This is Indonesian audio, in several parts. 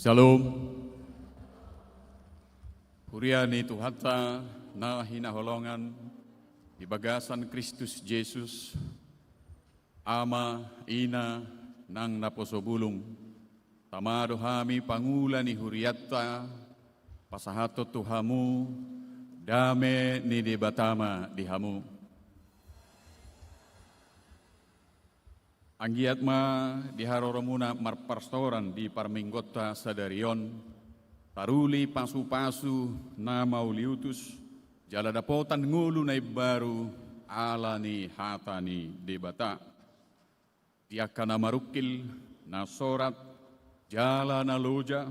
Shalom. Huriani Tuhata na hinaholongan di bagasan Kristus Yesus, Ama, Ina, nang naposobulong, tamado hami pangula ni huriata, pasahato tuhamu, dame ni debatama dihamu. Anggiat ma diharoromuna marparstoran di parminggota sadarion, taruli pasu-pasu na mauliutus, jala dapotan ngulu na baru alani hatani debata. Tiaka na marukil na sorat, jala na loja,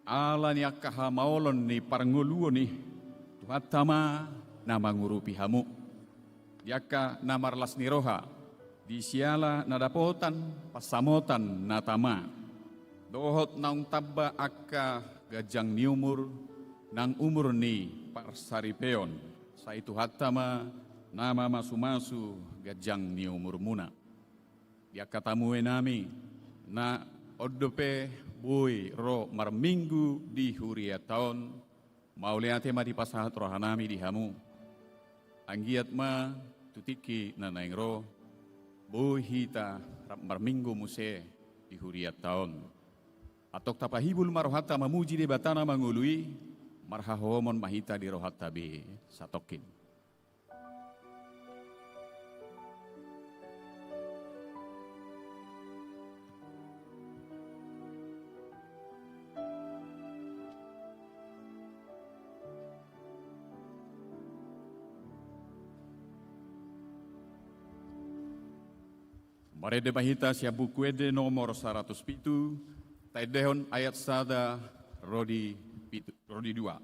alani akahamaolon ni parnguluo ni tuhatama na mangurupi hamu. Tiaka na marlas ni roha, di siala na dapotan pasamotan na tama. Dohot naung tabba akka gajang ni umur nang umur ni parsaripeon. Sa itu hatama nama masu-masu gajang ni umur muna. Dia katamue nami na odope boy ro marminggu di huria tahun. Mauliate ma di pasahat rohanami di hamu. Anggiat ma tutiki na naing ro. Boy hita marminggu muse di huria tahun. Atok tapahibul marohata mamuji de batana mangului marhahomon mahita di rohata be satokin. Marede bahita siya bukuede nomor 107, taidehon ayat sada rodi 2.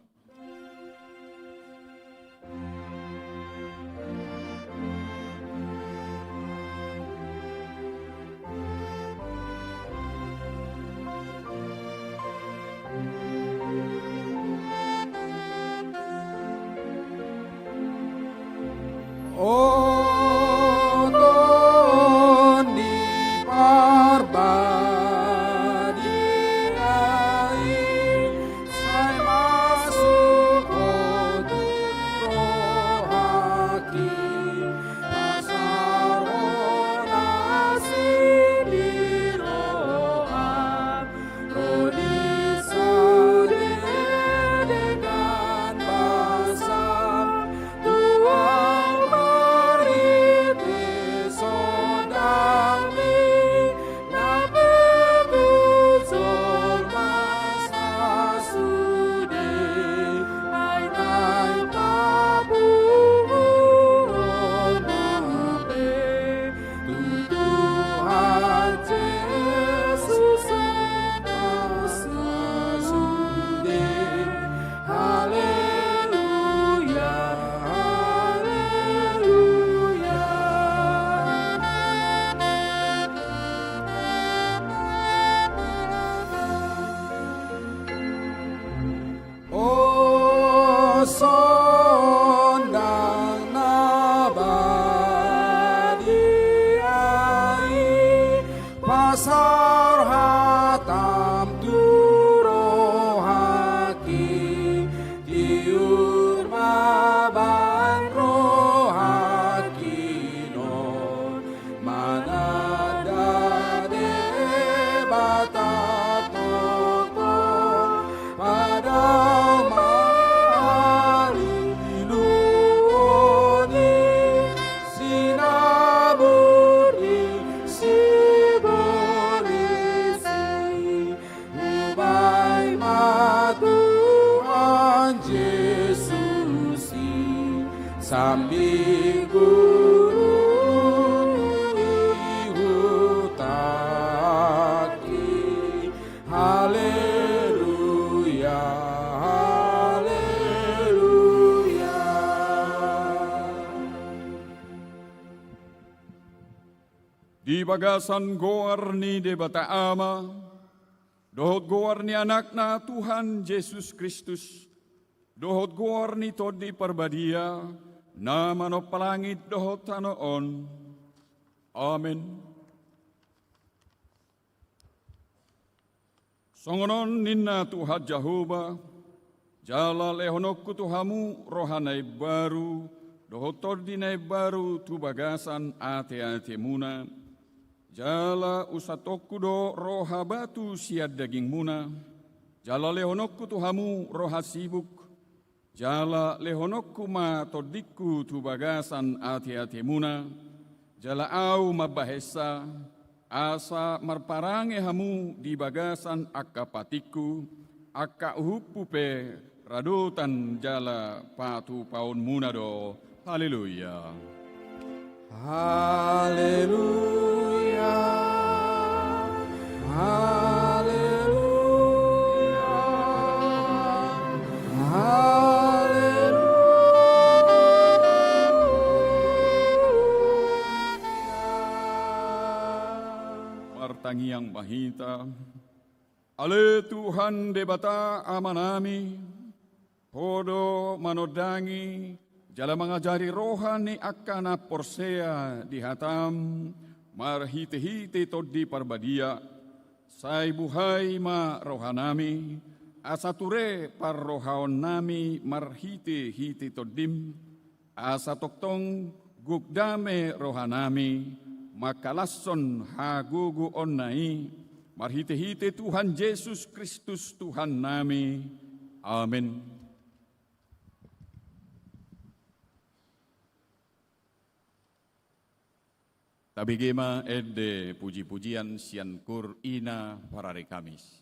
Di bagasan goar ni debata ama, dohot goar ni anak na Tuhan Yesus Kristus, dohot goar ni todi parbadia, na manopalangit dohot tanoon. Amen. Songonon ninna Tuhan Jehovah, jala lehonokku Tuhamu rohanai baru, dohotor dinai baru tu bagasan ate-ate muna, jala usatokku do roha batu siad daging muna, jala lehonokku Tuhamu roha sibuk, jala lehonokku ma todikku tu bagasan ate-ate muna, jala au mabahesa, asa marparange hamu di bagasan akapatiku, akka uhupupe radutan jala patu paun munado. Haleluya. Haleluya. Haleluya. Martangi yang mahita, ale Tuhan debata amanami, podo manodangi, jala mengajari rohani akana porsea di hatam, marhite-hite todi parbadia, sai buhai ma rohanami, asature par rohaon nami marhite-hite todim, asatoktong gugdame rohanami, makalasson hagugu onnai, marhite-hite Tuhan Yesus Kristus Tuhan nami. Amin. Tabigema edde puji-pujian siankur ina parare Kamis.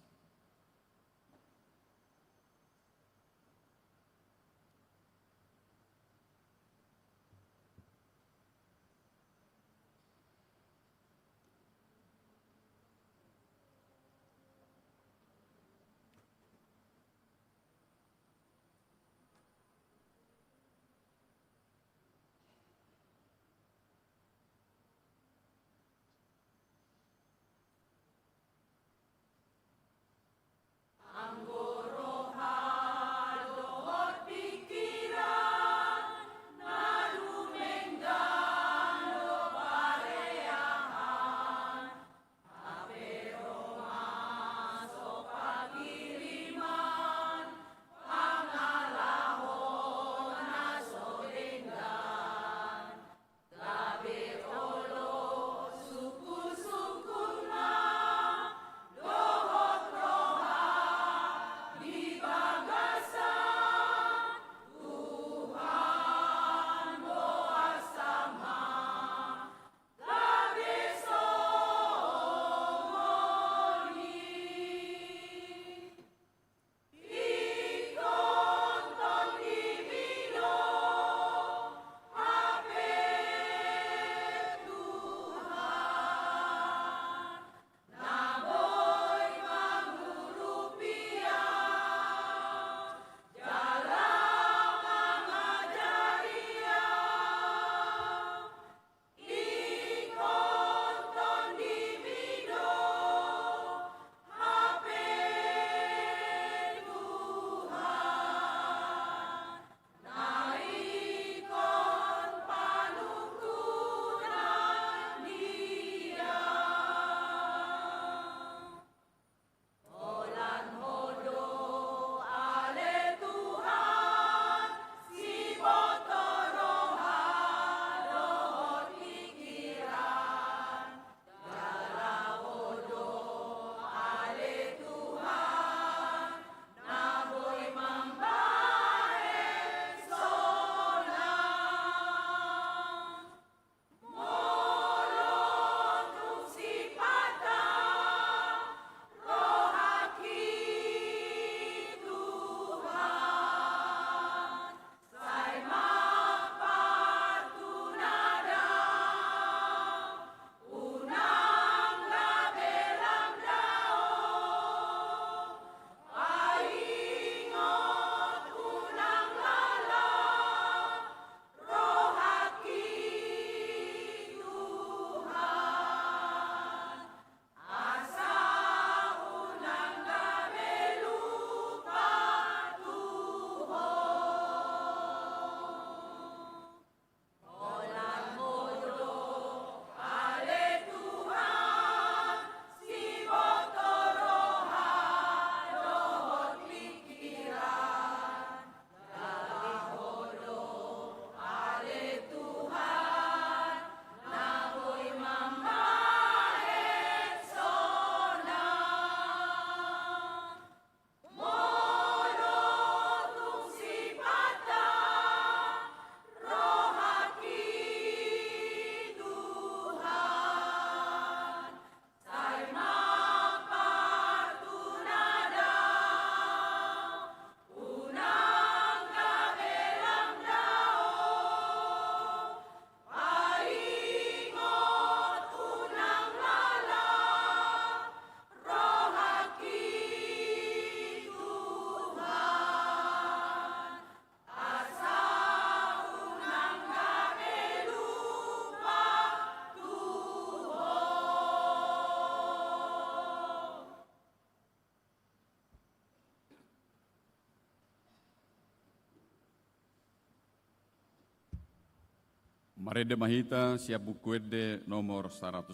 Marede Mahita siap bukuede nomor 105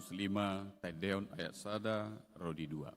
Tedeon ayat sada Rodi 2.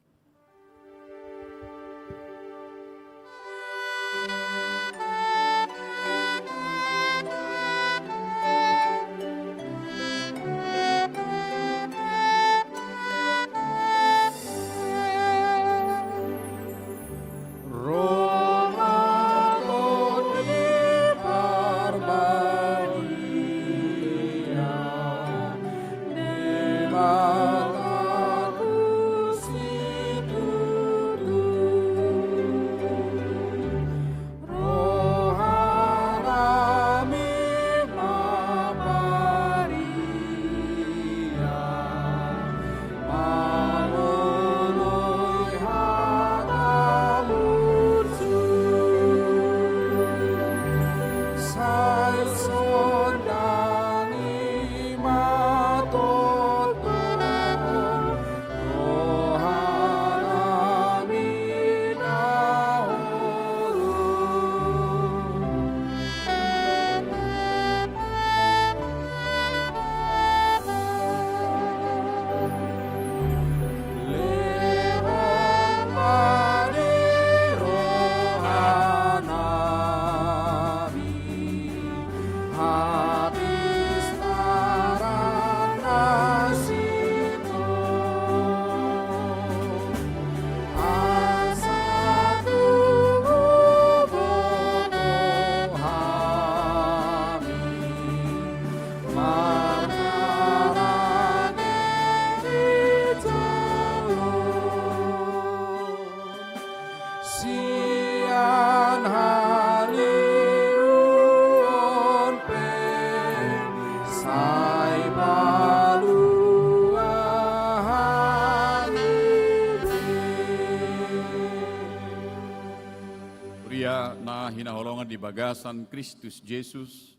Hinaholongan di bagasan Kristus Yesus,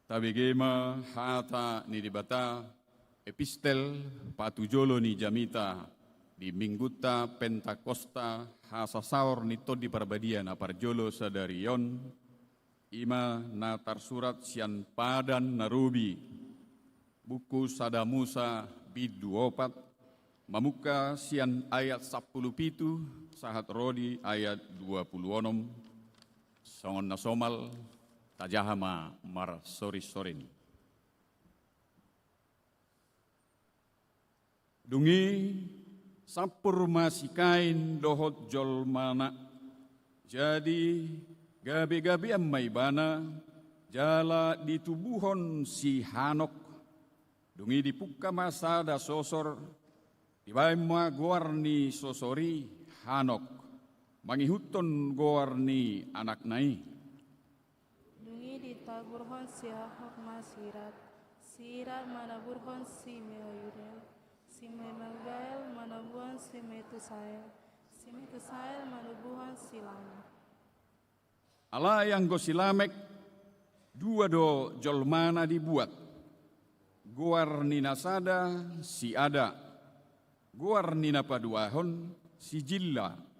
tabigema hata ni dibata epistel patujolo ni jamita di mingguta Pentakosta hasasaur nito di perbadian aparjolo sadarion ima natar surat sian padan narubi buku Sadamusa biduopat mamuka sian ayat 10 sahat Rodi ayat 26 songon nasomal tajahama mar sorin. Dungi sampur masikain dohot jolmana jadi gabi-gabi ammai bana jala ditubuhon si Hanok dungi dipuka masada sosor tibaima guarni sosori Hanok mangihuton goarni anak nai. Dungi ditaburhon si Hanok sirat manaburhon si Meoyurel, si Memagael manabuhan si Metusael manabuhan si Lamek. Allah yang gosilamek dua do jolmana dibuat, goarni nasada si ada, goarni napaduahon si Jilla.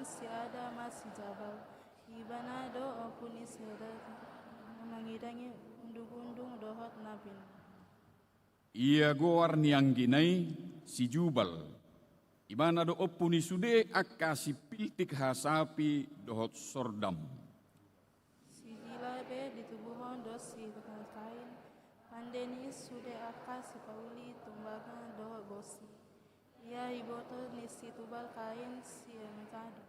Si ada masih jabal, ibana do opuni sedat, mengidangi undung-undung dohot nabin. Ia goar niang ginai si Jubal, ibana do opuni sude akasi piltik hasapi dohot sordam. Si Jilabe ditubuhon do si kain, pandeni sude akasi pauli tumbakan dohot bosi. Ia iboto nisi tubal kain si emekado.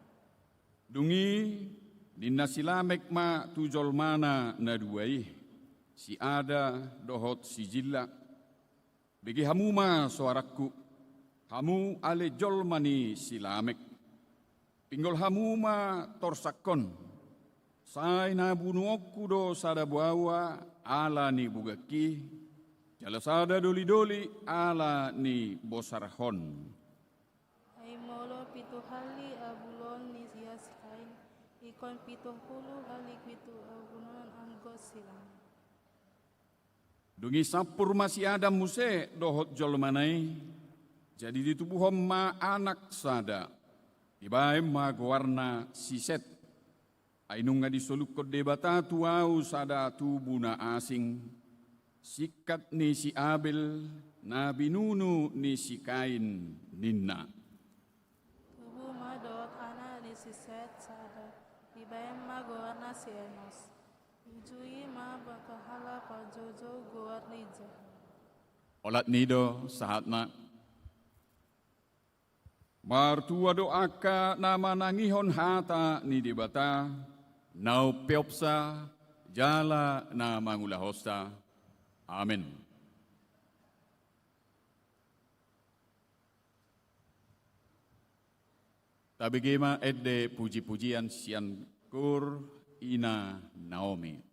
Dungi dinasilamek ma tujol mana naduai si ada dohot si Jilla bagi hamu ma suaraku hamu ale jolmani silamek pinggol hamu ma torsakon sai na bunuoku do sada buawa ala ni bugaki jala sada doli-doli ala ni bosarhon. Molo pitu hali abulon ni sias kain, ikon pitu hulu hali pitu abulon anggos silang. Dungi sapur masih ada muse dohot jolmanai, jadi ditubuhom ma anak sada, ibaim ma guarna siset, Ainung nga disoluk ko debata tuau sada tubuna asing, sikat ni si Abel na binunu ni si Kain ninna. Tubuh madot anak di si Set sada, ibayam magor na si Enos. Ujui ma bakahala pajojo goar lija. Olat nido sahatna. Martua doaka nama nangihon hata ni debata, nau peopsa jala na mangulahosta. Amin. Tabigema edde puji-pujian sian kur ina Naomi.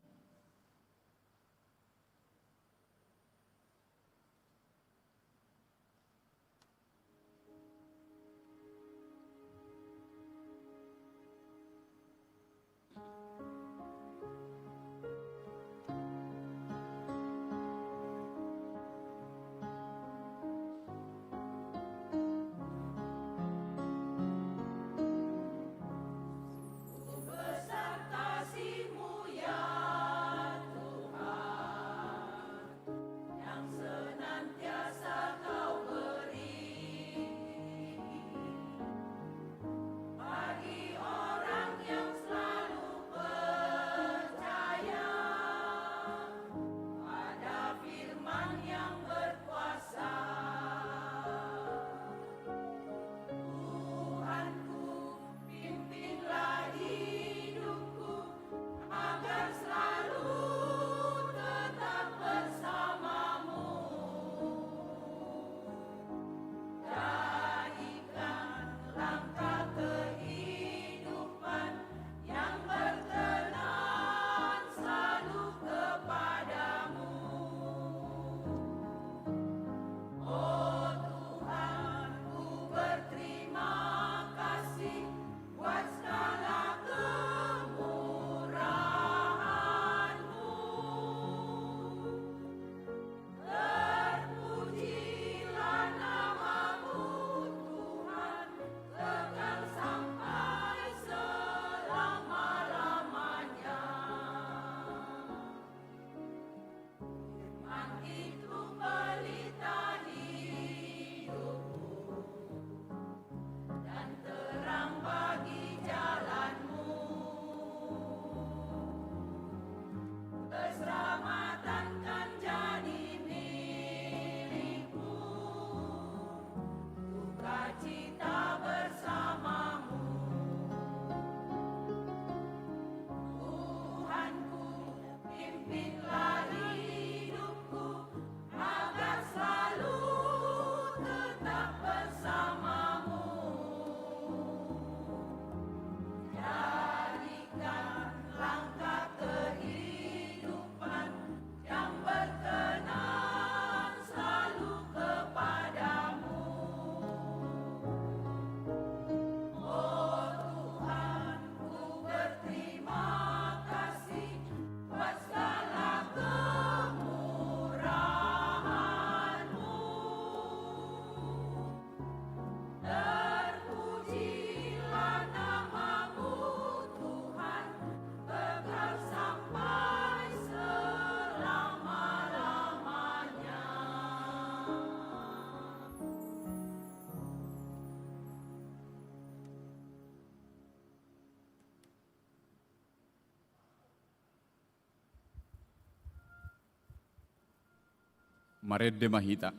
Maredde Mahita.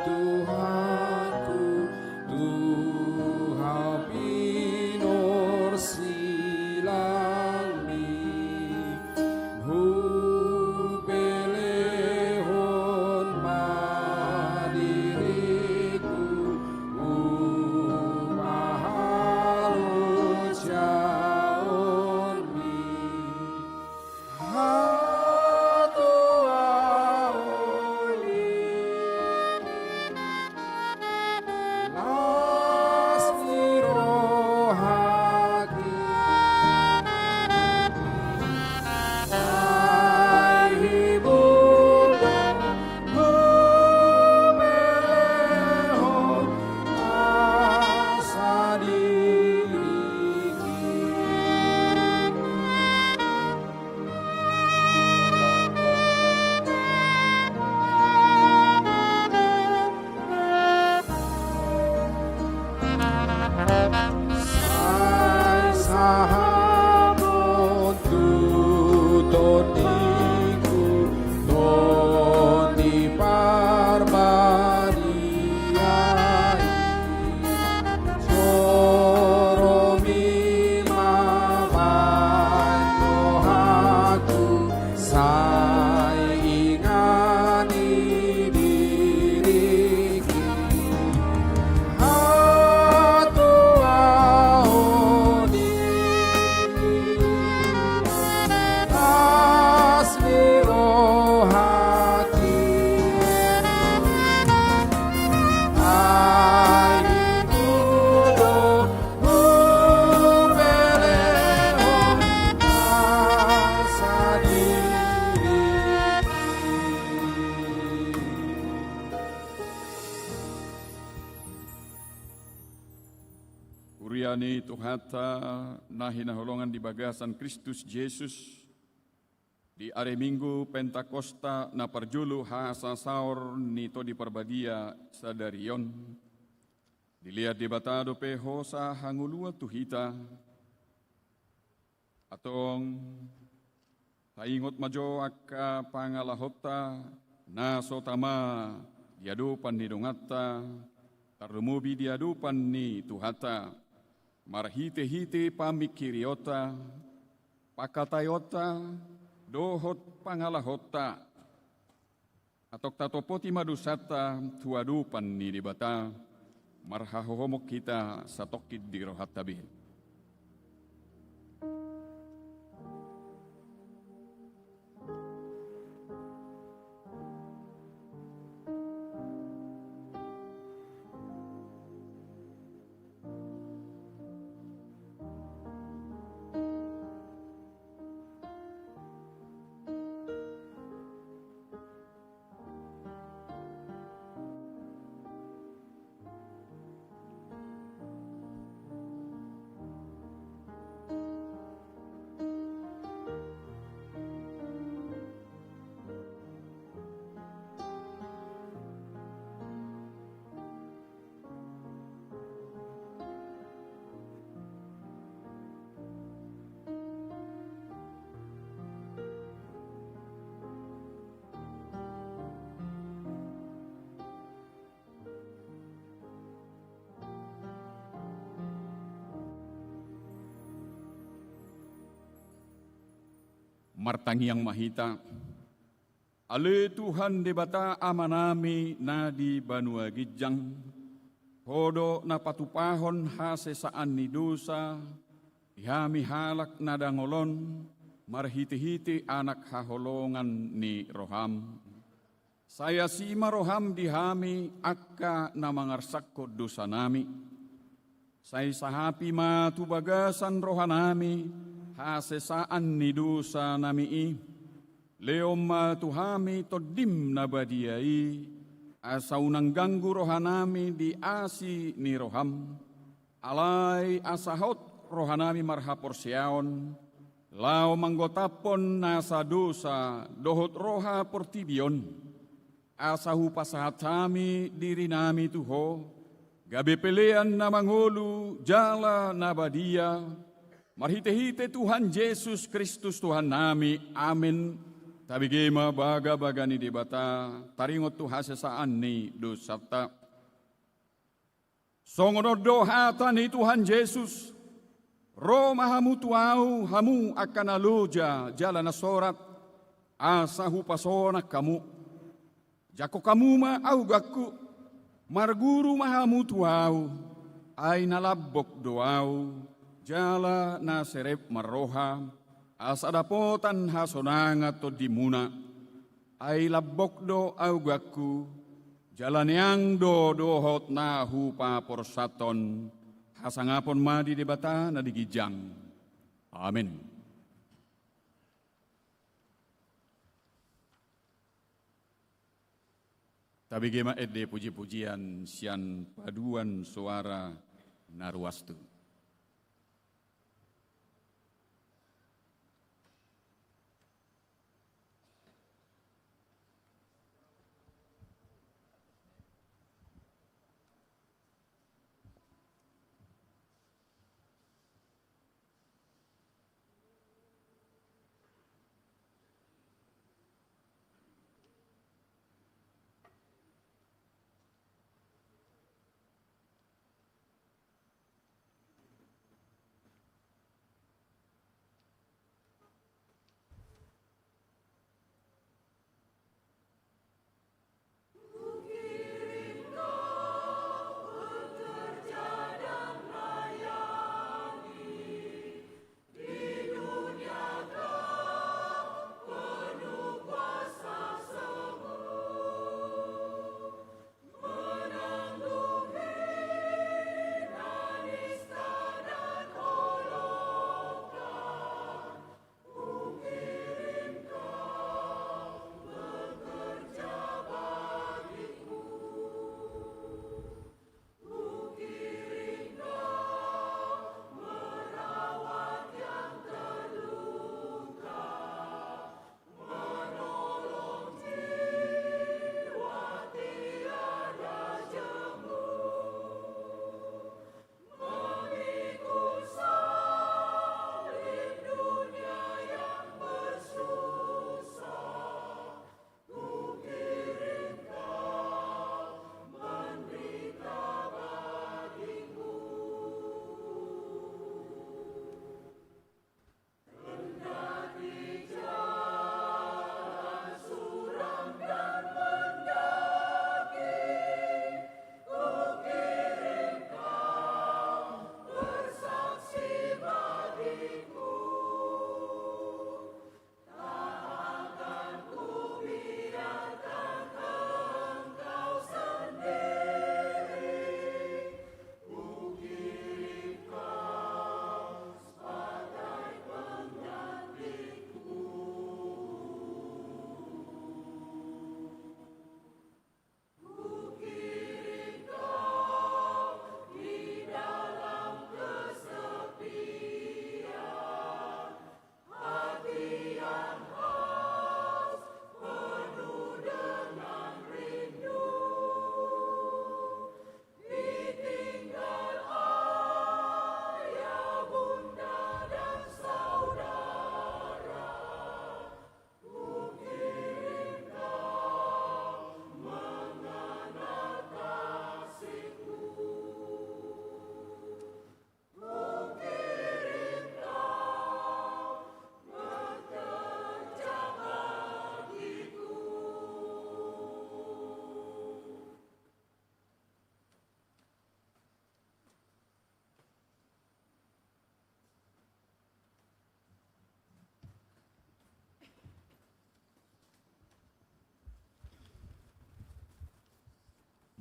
Tuhan Pariani Tuhata nahi naholongan di bagasan Kristus Yesus di are Minggu Pentakosta na parjulu hasa saur nito di perbadia sadarion dilihat di batado pehosa hangulua tuhita atong haingot majo akka pangalahota na sotama diadupan ni dongata tarumubi diadupan ni tuhata marhite-hite pamikiriota pakatayota dohot pangalahota atok tatopoti madusata tuadupan ni dibata marhahohomok kita satokid di rohat tabi. Martangi yang mahita, ale Tuhan debata amanami na di Banua Gijang, hodo na patupahon hasesaan ni dosa, dihami halak na dangolon, marhiti-hiti anak haholongan ni Roham. Saya sima Roham dihami akka na mangarsakko dosa nami. Saya sahapi matu bagasan rohanami, hasesaan ni dosa nami leoma tuhami todim nabadiai asau nangganggu rohanami di asi ni roham alai asahot rohanami marhaporsiaon lao manggotapon nasa dosa dohot roha portibion asahu pasahatami diri nami tuho gabe pelean na mangolu jala nabadia marhite-hite Tuhan Yesus Kristus Tuhan nami, amin. Tabi gema baga-baga ni debata, taringot tu hasesaan ni dosata. Songonod dohata ni Tuhan Yesus, Roma hamu tuau, hamu akan aloja jalan sorat, asahu pasona kamu. Jako kamu ma au gaku, marguru mahamu tuau, ay nalabok doau. Jala na serep maroha, asadapotan hasonanga to dimuna, ay labok do augaku, jalan yang do dohot na hupa porsaton, hasangapon madi debata na digijang. Amin. Tabi gema ede puji-pujian sian paduan suara narwastu.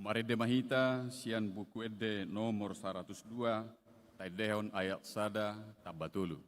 Marede mahita sian buku ede nomor 102, taidehon ayat sada tabatulu.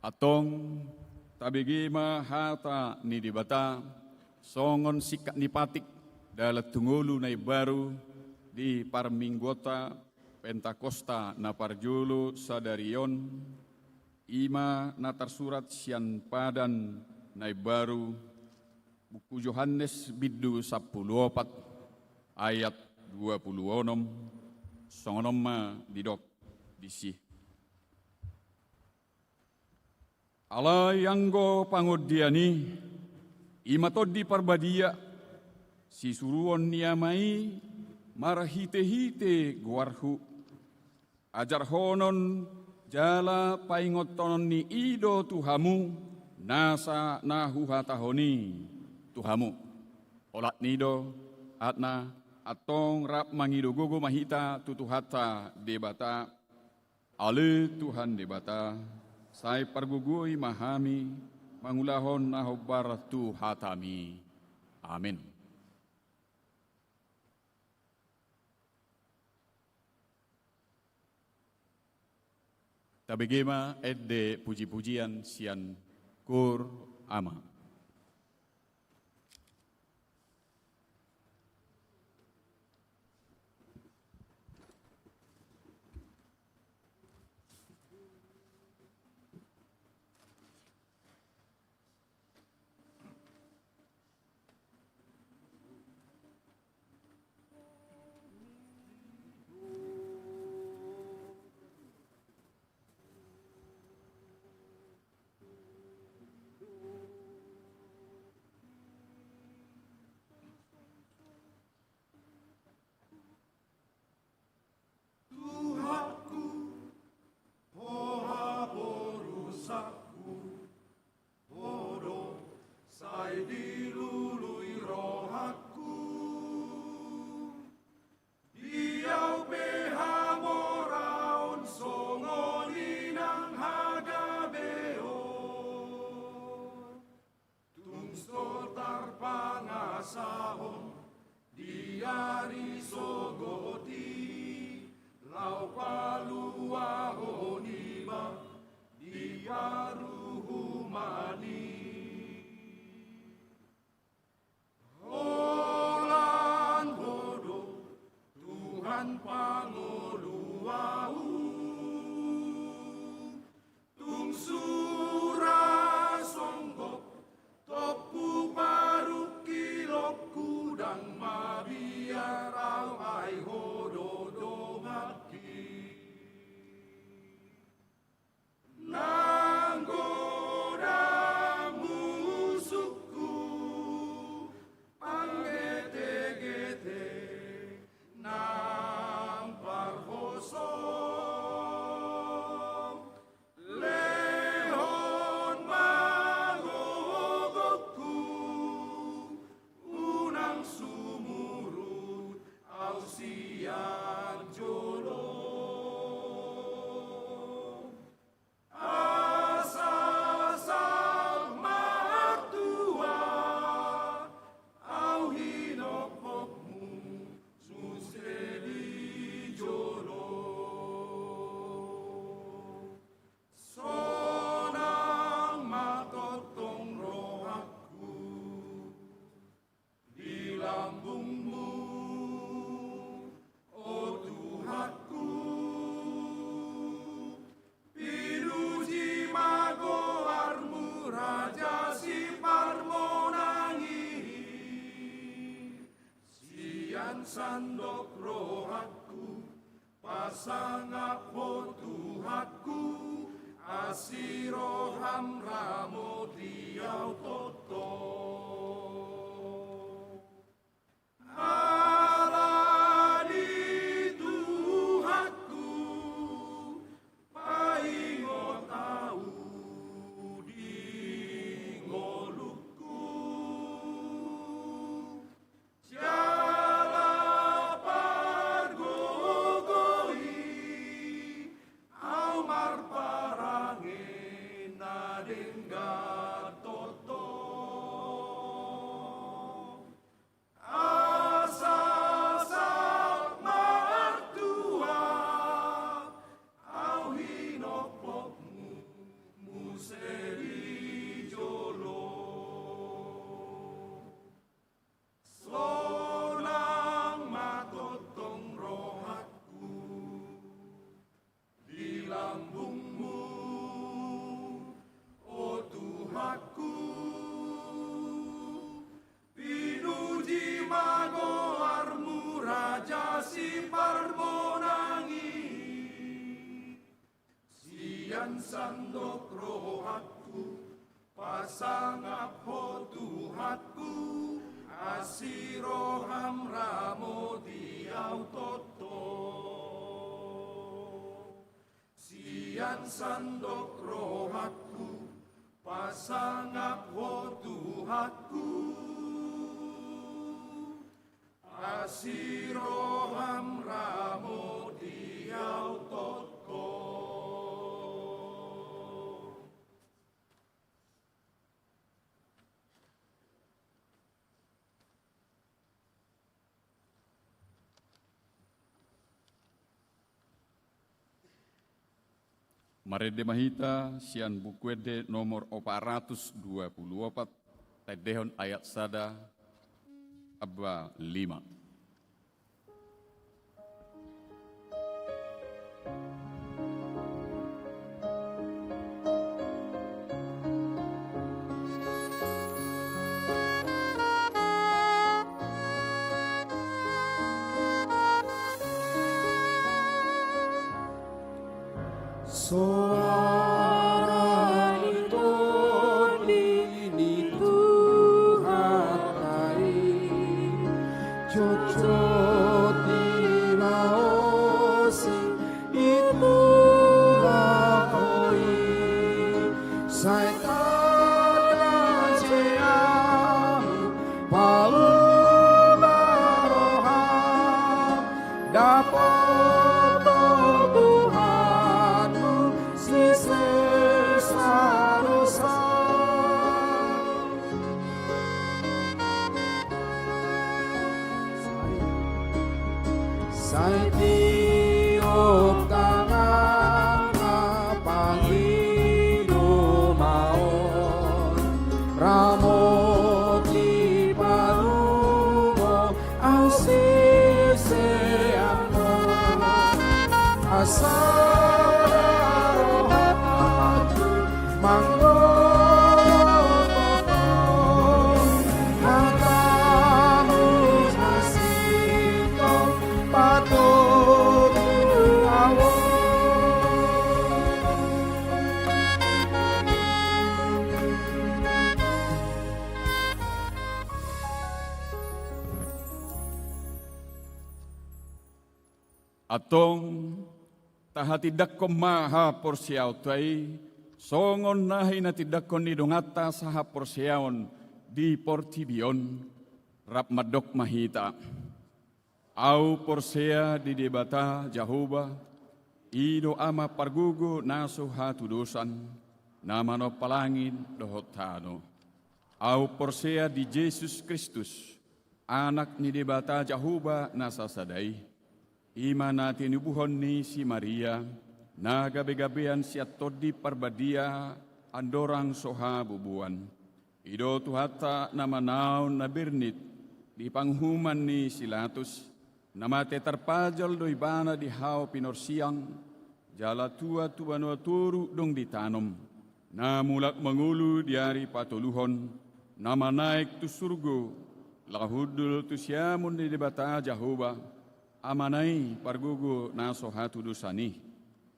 Atong tabigima hata ni dibata songon sikak nipatik dalat tungulu na baru di parminggota Pentakosta na parjulu sadarion ima na tersurat sian padan na baru buku Yohanes biddu 14 ayat 26 songonoma didok disih. Allah yang go pangudiani ima todi parbadia si suruon niamai marahite-hite guarhu ajar honon jala paingotonon ni ido tuhamu nasa nahu hatahoni tuhamu olat nido atna atong rap mangido gogo mahita tutuhata debata ale Tuhan debata sai pargugui mahami mangulahon nahobar tu hatami. Amin. Tabegema edde puji-pujian sian kur ama. sian sandok rohatku, pasangap ho Tuhatku, asiro hamramo diau toto. Alani Tuhatku, paingo tau di ngolukku, jala pargogoi, au marparange nadengga toto. Asasap martua, au hinopokmu museri jolo. Sonang matotong rohatku di lambungmu, o Tuhanku. Pinuji magoarmu raja si parmonangi, sian sandok rohatku, pasangap ho Tuhatku, asiro hamramo diau toto. Sian sandok rohatku, pasangap ho Tuhatku, asiro hamramo diau toto. Marede Mahita, sian bukuede nomor 424, tedehon ayat sada, abba 5. Suara ditoni ni Tuhan ai, cocok di laosi itu lakoi, saya tak siam palu baroham dapat sai tiup tangan panggilo maon ramo di palumo au sise amor asara rohatu manggo Atong taha tidak ko maha porsiaw tay, songon nahi na tidak ko nidongata saha porsiaon di portibion, rap madok mahita. Au porsea di debata Jahoba, ido ama pargugo naso hatudosan, namano palangin dohotano. Au porsea di Yesus Kristus, anak ni debata Jahoba nasa sadai. Ima natin ibuhon ni si Maria, na gabi-gabian siya todi parbadia andorang soha bubuan. Ido tuhata na manaon na birnit, di panghuman ni Silatus, na mate tarpajal do ibana di hao pinorsiang, jala tua turu dong ditanom, na mulak mangulu diari patuluhon, na manaik tu surgo, Lahudul tusyamun di debata Jahoba, amanai pargugu naso hatu dusani.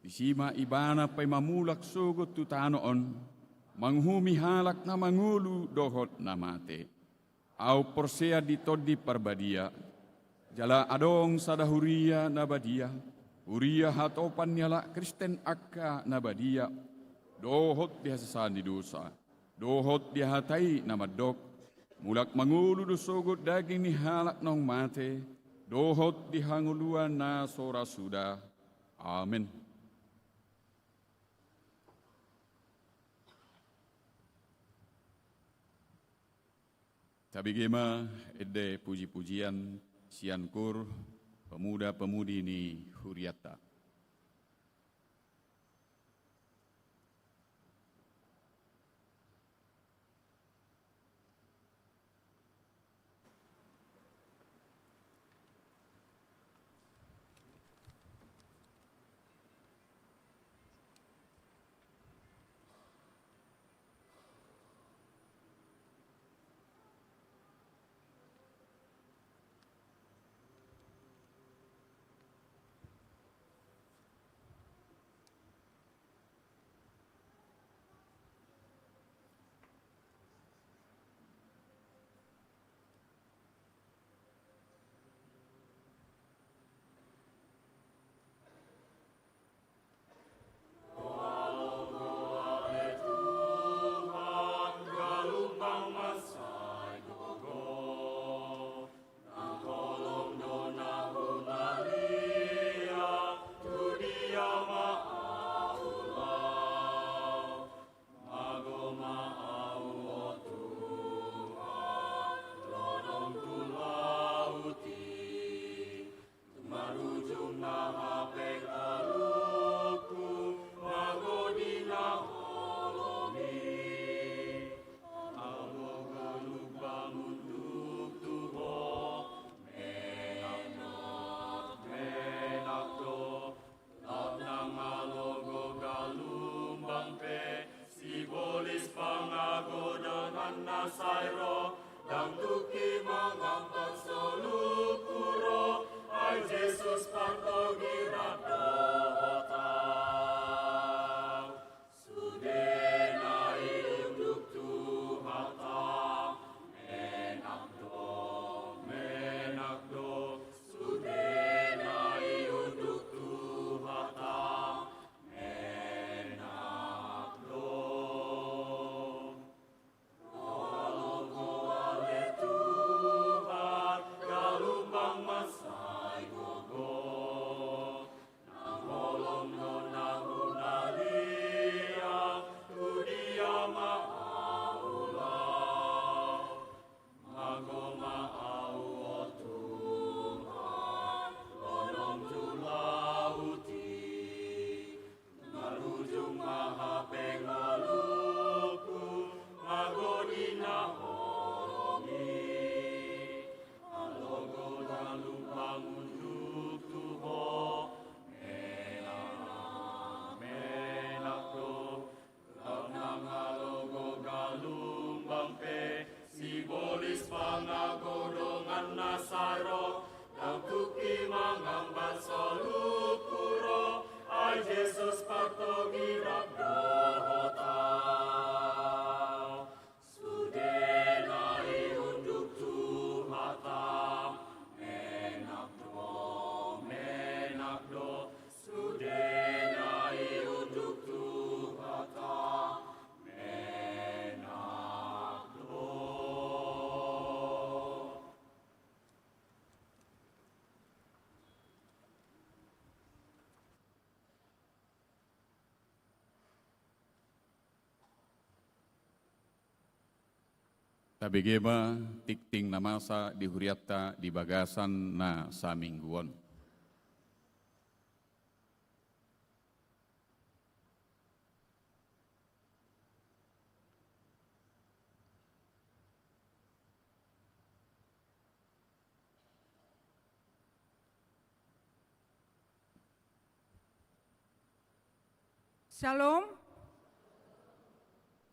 Disima ibana pay mamulak sugot tutanoon, manghumi halak na mangulu dohot na mate. Au porsea ditodi parbadia, jala adong sadahuria nabadia, huria hatopan nyala Kristen akka nabadia, dohot dihasasan di dosa, dohot dihatai namadok, mulak mangulu dosogot daging ni halak nong mate, dohot dihanguluan na sora sudah. Amin. Tabigema ede puji-pujian siankur pemuda-pemudi ni Huriata. Tabigema tikting namasa di Huriata di bagasan na sa mingguon. Shalom.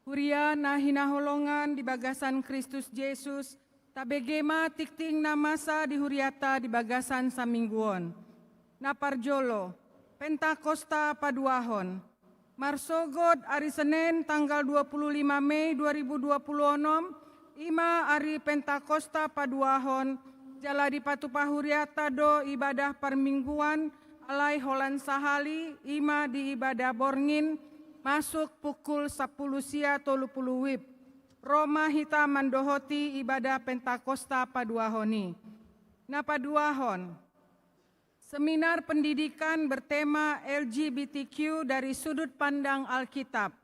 Huria na hinaholongan di bagasan Kristus Yesus Tabegema tikting na masa di Huriata di Bagasan Samingguon. Naparjolo, Pentakosta Paduahon. Marsogod hari Senin tanggal 25 Mei 2026, ima hari Pentakosta Paduahon, jala di Patupa Huriata do ibadah permingguan, alai holan sahali, ima di ibadah borngin, masuk pukul 10 sia 30 wib. Roma hita mandohoti ibadah Pentakosta Paduahoni. Na Paduahon, seminar pendidikan bertema LGBTQ dari sudut pandang Alkitab.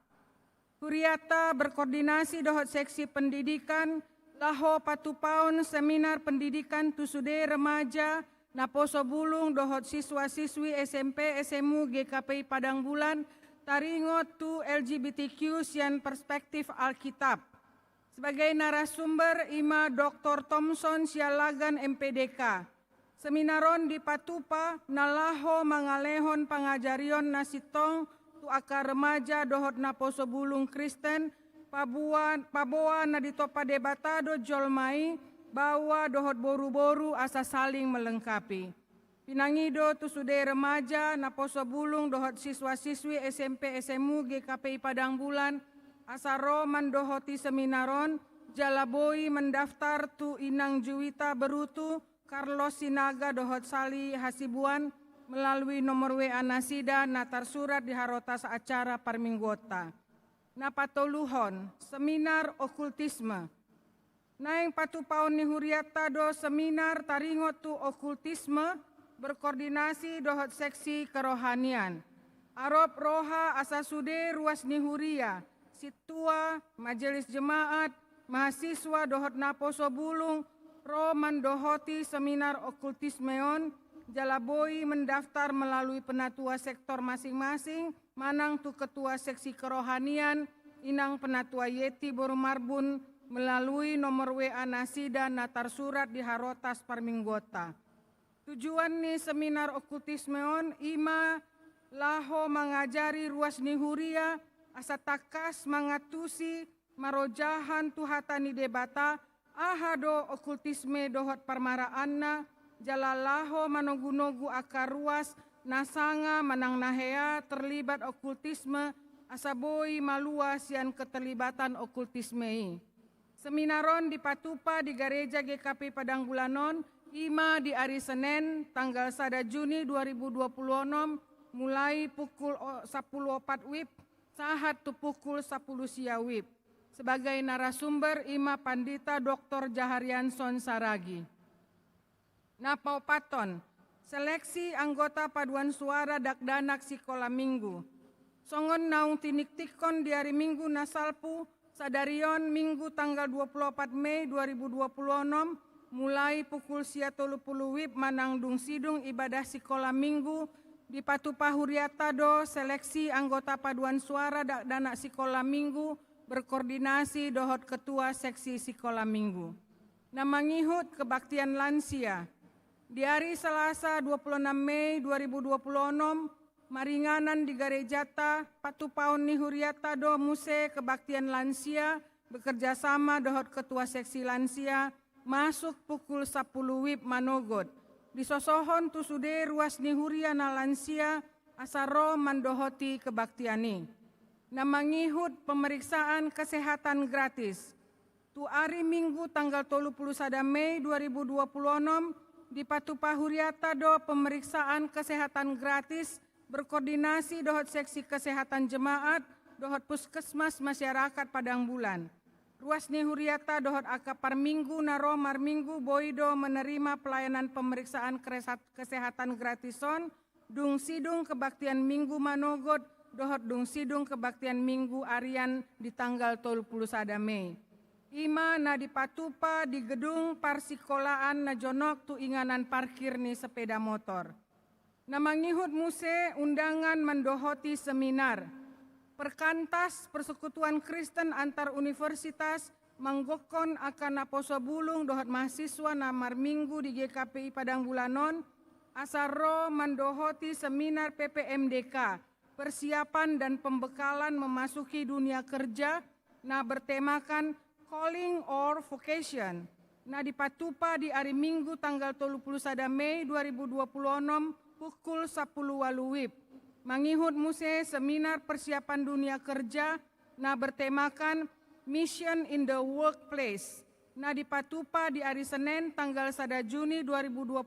Huriata berkoordinasi dohot seksi pendidikan, laho patupaun seminar pendidikan tusude remaja, naposo bulung dohot siswa-siswi SMP, SMU, GKPI Padang Bulan, taringot tu LGBTQ sian perspektif Alkitab. Sebagai narasumber ima Dr. Thompson Sialagan MPDK. Seminaron di Patupa nalaho mangalehon pangajarion nasitong tu akar remaja dohot naposo bulung Kristen paboa na ditopa debatado jolmai bawa dohot boru-boru asa saling melengkapi. Pinangido tu sude remaja naposo bulung dohot siswa-siswi SMP SMU GKPI Padang Bulan asaro mandohoti seminaron jalaboi mendaftar tu Inang Juwita Berutu Carlos Sinaga dohot Sali Hasibuan melalui nomor WA Nasida natar surat di harotas acara parminggota. Napatoluhon, seminar okultisme. Naing patupaon ni Huriata do seminar taringot tu okultisme berkoordinasi dohot seksi kerohanian. Arop roha asasude ruas ni Huria, situa, majelis jemaat, mahasiswa dohot naposo bulung, Roman dohoti seminar okultismeon, jalaboi mendaftar melalui penatua sektor masing-masing, manang tu ketua seksi kerohanian, inang penatua Yeti Borumarbun melalui nomor WA Nasida natar surat di harotas parminggota. Tujuan ni seminar okultismeon ima laho mengajari ruas ni Huria, asa takas mangatusi marojahan tuhatani debata, ahado okultisme dohot parmaraanna, jalalaho manogu-nogu akar ruas, nasanga manang nahea terlibat okultisme, asaboi malua sian keterlibatan okultisme. Seminaron di Patupa di Gereja GKP Padang Bulanon, ima di hari Senin tanggal 1 Juni 2026, mulai pukul 10.04 WIB, sahat tu pukul 10 sia WIB. Sebagai narasumber ima Pandita Dr. Jaharianson Saragi. Napaupaton, seleksi anggota paduan suara dakdanak sikola minggu. Songon naung tinik-tikon di hari Minggu nasalpu sadarion Minggu tanggal 24 Mei 2026 mulai pukul 10.30 WIB manang dung sidung ibadah sikola minggu di Patupa Huriata do seleksi anggota paduan suara dakdanak sikola minggu berkoordinasi dohot ketua seksi sikola minggu. Namangihut kebaktian lansia. Di hari Selasa 26 Mei 2026, maringanan di Garejata Patupaon ni Huriata do Muse kebaktian lansia bekerja sama dohot ketua seksi lansia masuk pukul 10 WIB manogot. Disosohon tu sude ruas ni Huria na lansia asaro mandohoti kebaktiani. Namangihut pemeriksaan kesehatan gratis. Tu hari Minggu tanggal 31 Mei 2026 di Patupa Huriata do pemeriksaan kesehatan gratis berkoordinasi dohot seksi kesehatan jemaat dohot puskesmas masyarakat Padang Bulan. Ruas ni Huriata dohot akapar minggu naro marminggu boido menerima pelayanan pemeriksaan kesehatan gratison dung sidung kebaktian minggu manogot dohot dung sidung kebaktian minggu arian di tanggal 31 Mei. Ima na di Patupa di gedung parsikolaan na jonok tu inganan parkir ni sepeda motor. Namangihut muse undangan mendohoti seminar. Perkantas Persekutuan Kristen antar universitas manggokon akan naposo bulung dohot mahasiswa namar minggu di GKPI Padang Bulanon asaro mendohoti seminar PPMDK. Persiapan dan pembekalan memasuki dunia kerja, nah bertemakan Calling or Vocation. na dipatupa di hari Minggu tanggal 31 Mei 2026 pukul 10 WIB. Mangihut muse seminar persiapan dunia kerja na bertemakan Mission in the Workplace na dipatupa di hari Senin tanggal 1 Juni 2026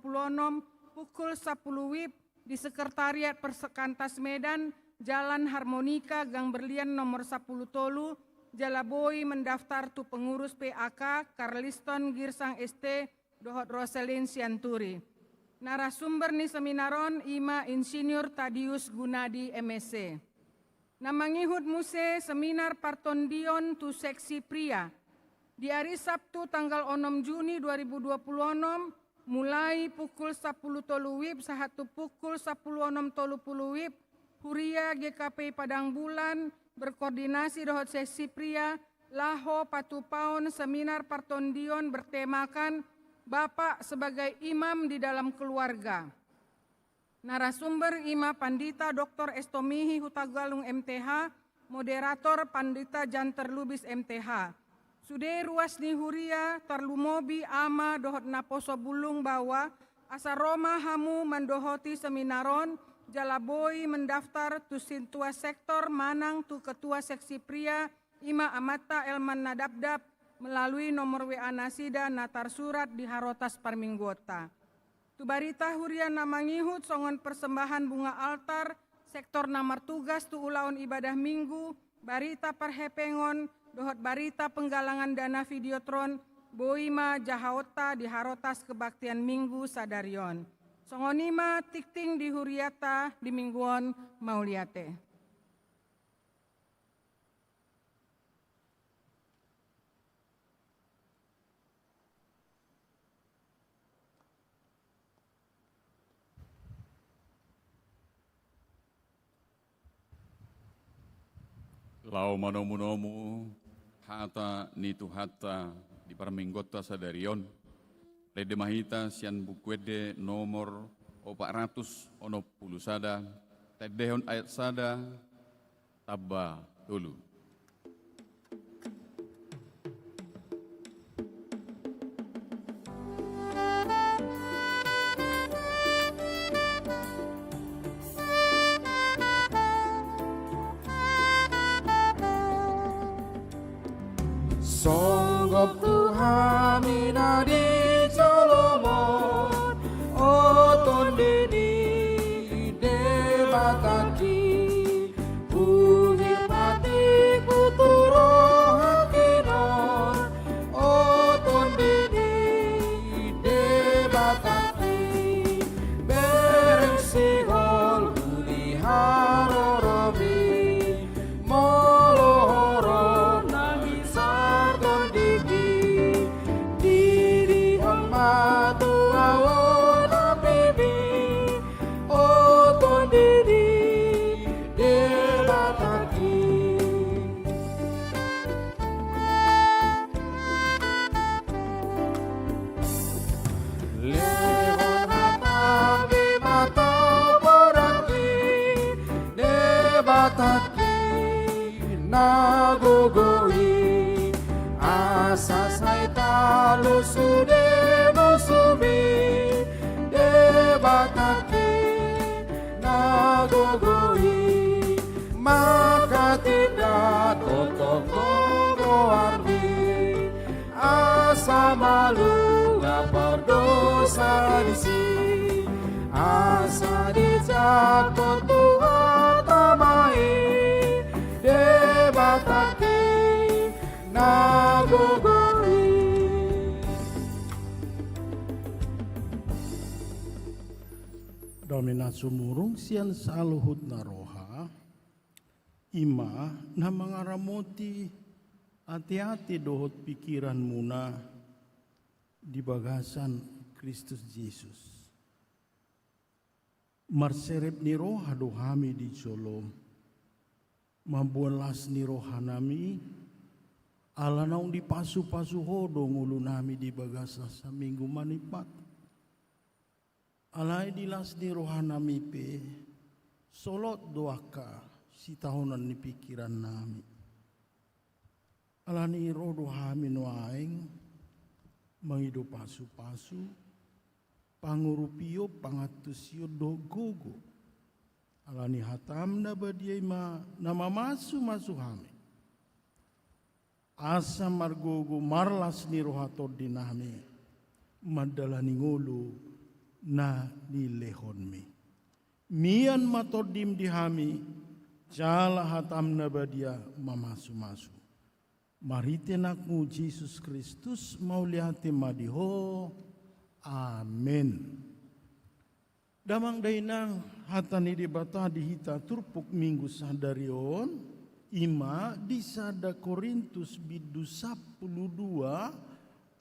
pukul 10 WIB di Sekretariat Persekantas Medan, Jalan Harmonika, Gang Berlian nomor 10 Tolu, Jalaboi mendaftar tu pengurus PAK Carliston Girsang ST Dohot Roselin Sianturi. Narasumber ni seminaron Ima Insinyur Tadius Gunadi MSc. Namangihut muse seminar Partondion tu seksi pria. Di hari Sabtu tanggal 6 Juni 2026 mulai pukul 10 tolu WIB sahatu pukul 10 tolu WIB, Huria GKP Padang Bulan berkoordinasi dohot seksi pria laho patupaon seminar Partondion bertemakan Bapak sebagai imam di dalam keluarga. Narasumber Ima Pandita Dr. Estomihi Hutagalung MTH, moderator Pandita Janter Lubis MTH. Sude ruas ni Huria tarlumobi ama dohot naposo bulung bawa asa Roma hamu mendohoti seminaron Jalaboi mendaftar tu sintua sektor manang tu ketua seksi pria Ima Amata Elman Nadabdab melalui nomor WA Nasida natar surat di Harotas Parminggota. Tu barita Huria namangihut songon persembahan bunga altar sektor namar tugas tu ulaun ibadah minggu barita perhepengon dohot barita penggalangan dana videotron Boima Jahaota di Harotas Kebaktian Minggu Sadarion. Songonima tikting di Huriata di Mingguon Mauliate. Lau manomu-nomu hata nitu hata di Parminggota Sadarion Rede Mahita sian bukwede nomor 400 ono puluh sada tedehon ayat sada tabba dulu. Songgop Tuhan minadi Solomon oton dini debataki puhir pati kuturo hakinon oton dini debataki bereng sigol budi haroromi molohoro nangis sarton diki diri amatu awon apibi oton diri debataki lewat matang di mata boraki debataki nagogoi asa saita lusude musubi debataki nagogoi maka tidak totoko arti asa malu ngapar dosa disi asa dijatuh Tuhan tamai debataki nagogoi. Domina sumurung sian saluhut naroha ima na mangaramoti hati-hati dohot pikiran muna di bagasan Kristus Yesus. Marserep ni roha dohami di Solo mabualas ni roha nami ala naung di pasu-pasu hodo ngulu nami di bagasa sa minggu manipat. Alai dilas ni roha nami pe solot doaka si tahunan ni pikiran nami. Alani roh dohami no aing Mangido pasu-pasu, pangurupio pangatusio dogogo. Alani hatam na badiay nama masu hame. Asa margogo marlas ni rohato dinami. Madalani ngulu na nilehon mi. Mian matodim dihami. Jala hatam na badia mamasu-masu. Maritenakmu Jesus Kristus mauliati madiho. Amin. Damang dainang hatani di bata dihita turpuk minggu sadarion ima di sada Korintus bidu 12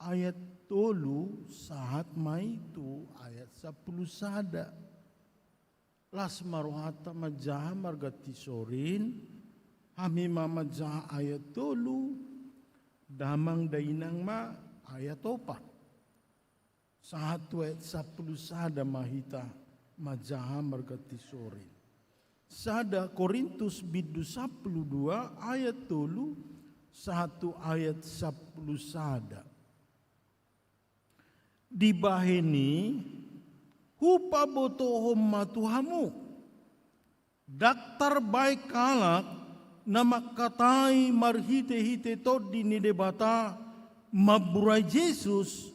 ayat 3 sahat maitu ayat 10 sada. Las maruhata majaha margati sorin hamima majaha ayat 3 damang dainang ma ayat 4. Satu ayat 10 sada mahita majaha margati sorin. Sada Korintus bidu 12 ayat 3 satu ayat 10 sada. Dibaheni hupa botohom matuhamu. Daktar baik kalak nama katai marhite-hite tod dini debata maburai Yesus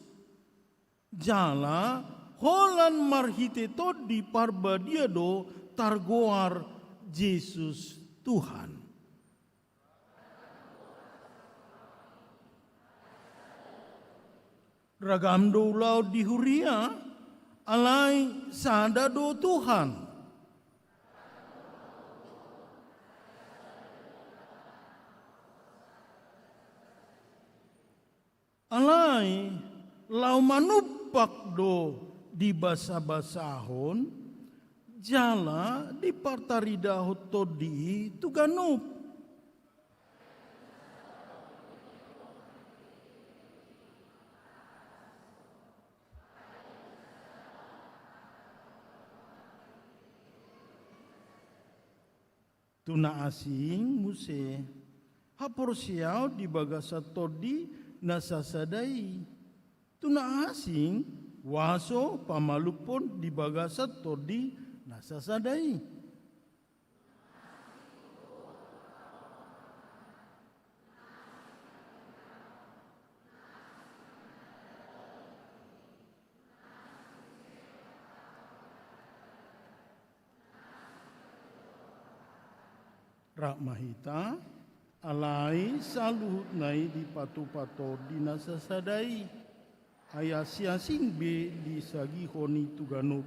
jala holan marhite tod di parbadiado targoar Yesus Tuhan. Ragam dolau di huria alai sada do Tuhan. Alai lau manupak do di basa-basahon jala di partarida hotodi tuganup. Tuna asing muse haporsiau di bagasa todi nasasadai. Tuna asing waso pamalupon di bagasa todi nasasadai. Rakmahita alai saluhut nai di patu-pato di nasasadai ayasiasing be di sagi honi tuganup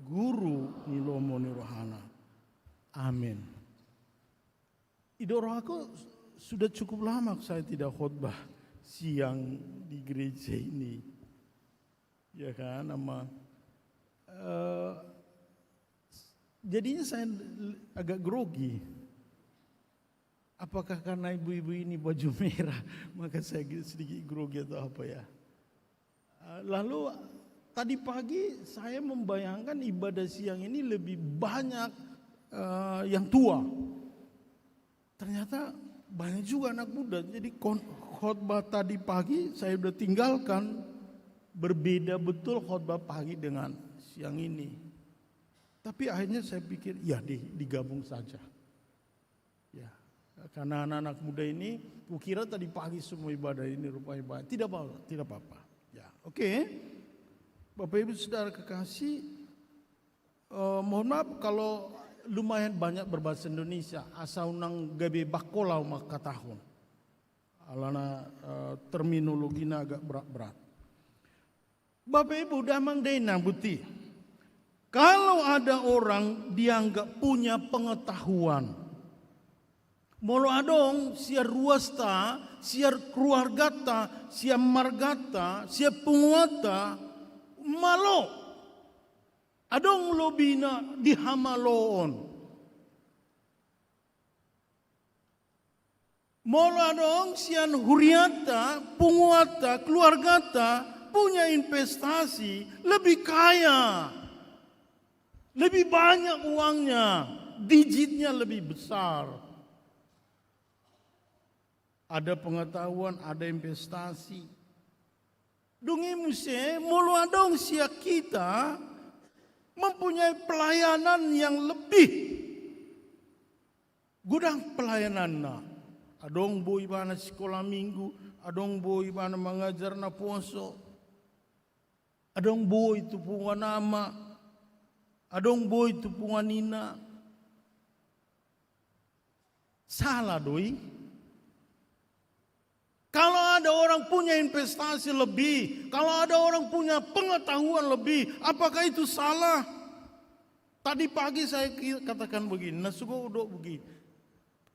guru nilomo nirohana. Amin. Idoro aku sudah cukup lama saya tidak khotbah siang di gereja ini, ya kan, nama jadinya saya agak grogi. Apakah karena ibu-ibu ini baju merah, maka saya sedikit grogi atau apa ya. Lalu tadi pagi saya membayangkan ibadah siang ini lebih banyak yang tua. Ternyata banyak juga anak muda. Jadi khotbah tadi pagi saya udah tinggalkan, berbeda betul khotbah pagi dengan siang ini. Tapi akhirnya saya pikir ya digabung saja. Ya. Karena anak-anak muda ini, kukira tadi pagi semua ibadah ini rupanya banyak. Tidak apa-apa. Ya, oke. Bapak Ibu Saudara kekasih, mohon maaf kalau lumayan banyak berbahasa Indonesia. Asal nang gabe bakolau maka tahun. Alana terminologinya agak berat-berat. Bapak Ibu damang denang buti. Kalau ada orang dianggap punya pengetahuan, molo adong siar ruasta, siar keluargata, siar margata, siar penguata, malo. Adong lobina dihamaloon. Molo adong sian huriata, penguata, keluargata, punya investasi, lebih kaya. Lebih banyak uangnya, digitnya lebih besar. Ada pengetahuan, ada investasi. Dungi muse mulu adong sia kita mempunyai pelayanan yang lebih. Gudang pelayanan na. Adong boy bana sekolah minggu, adong boy bana mengajar na poso. Adong boy tupungan nama, adong boy tupungan nina. Salah doi. Kalau ada orang punya investasi lebih, kalau ada orang punya pengetahuan lebih, apakah itu salah? Tadi pagi saya katakan begini, nasugo udok begini.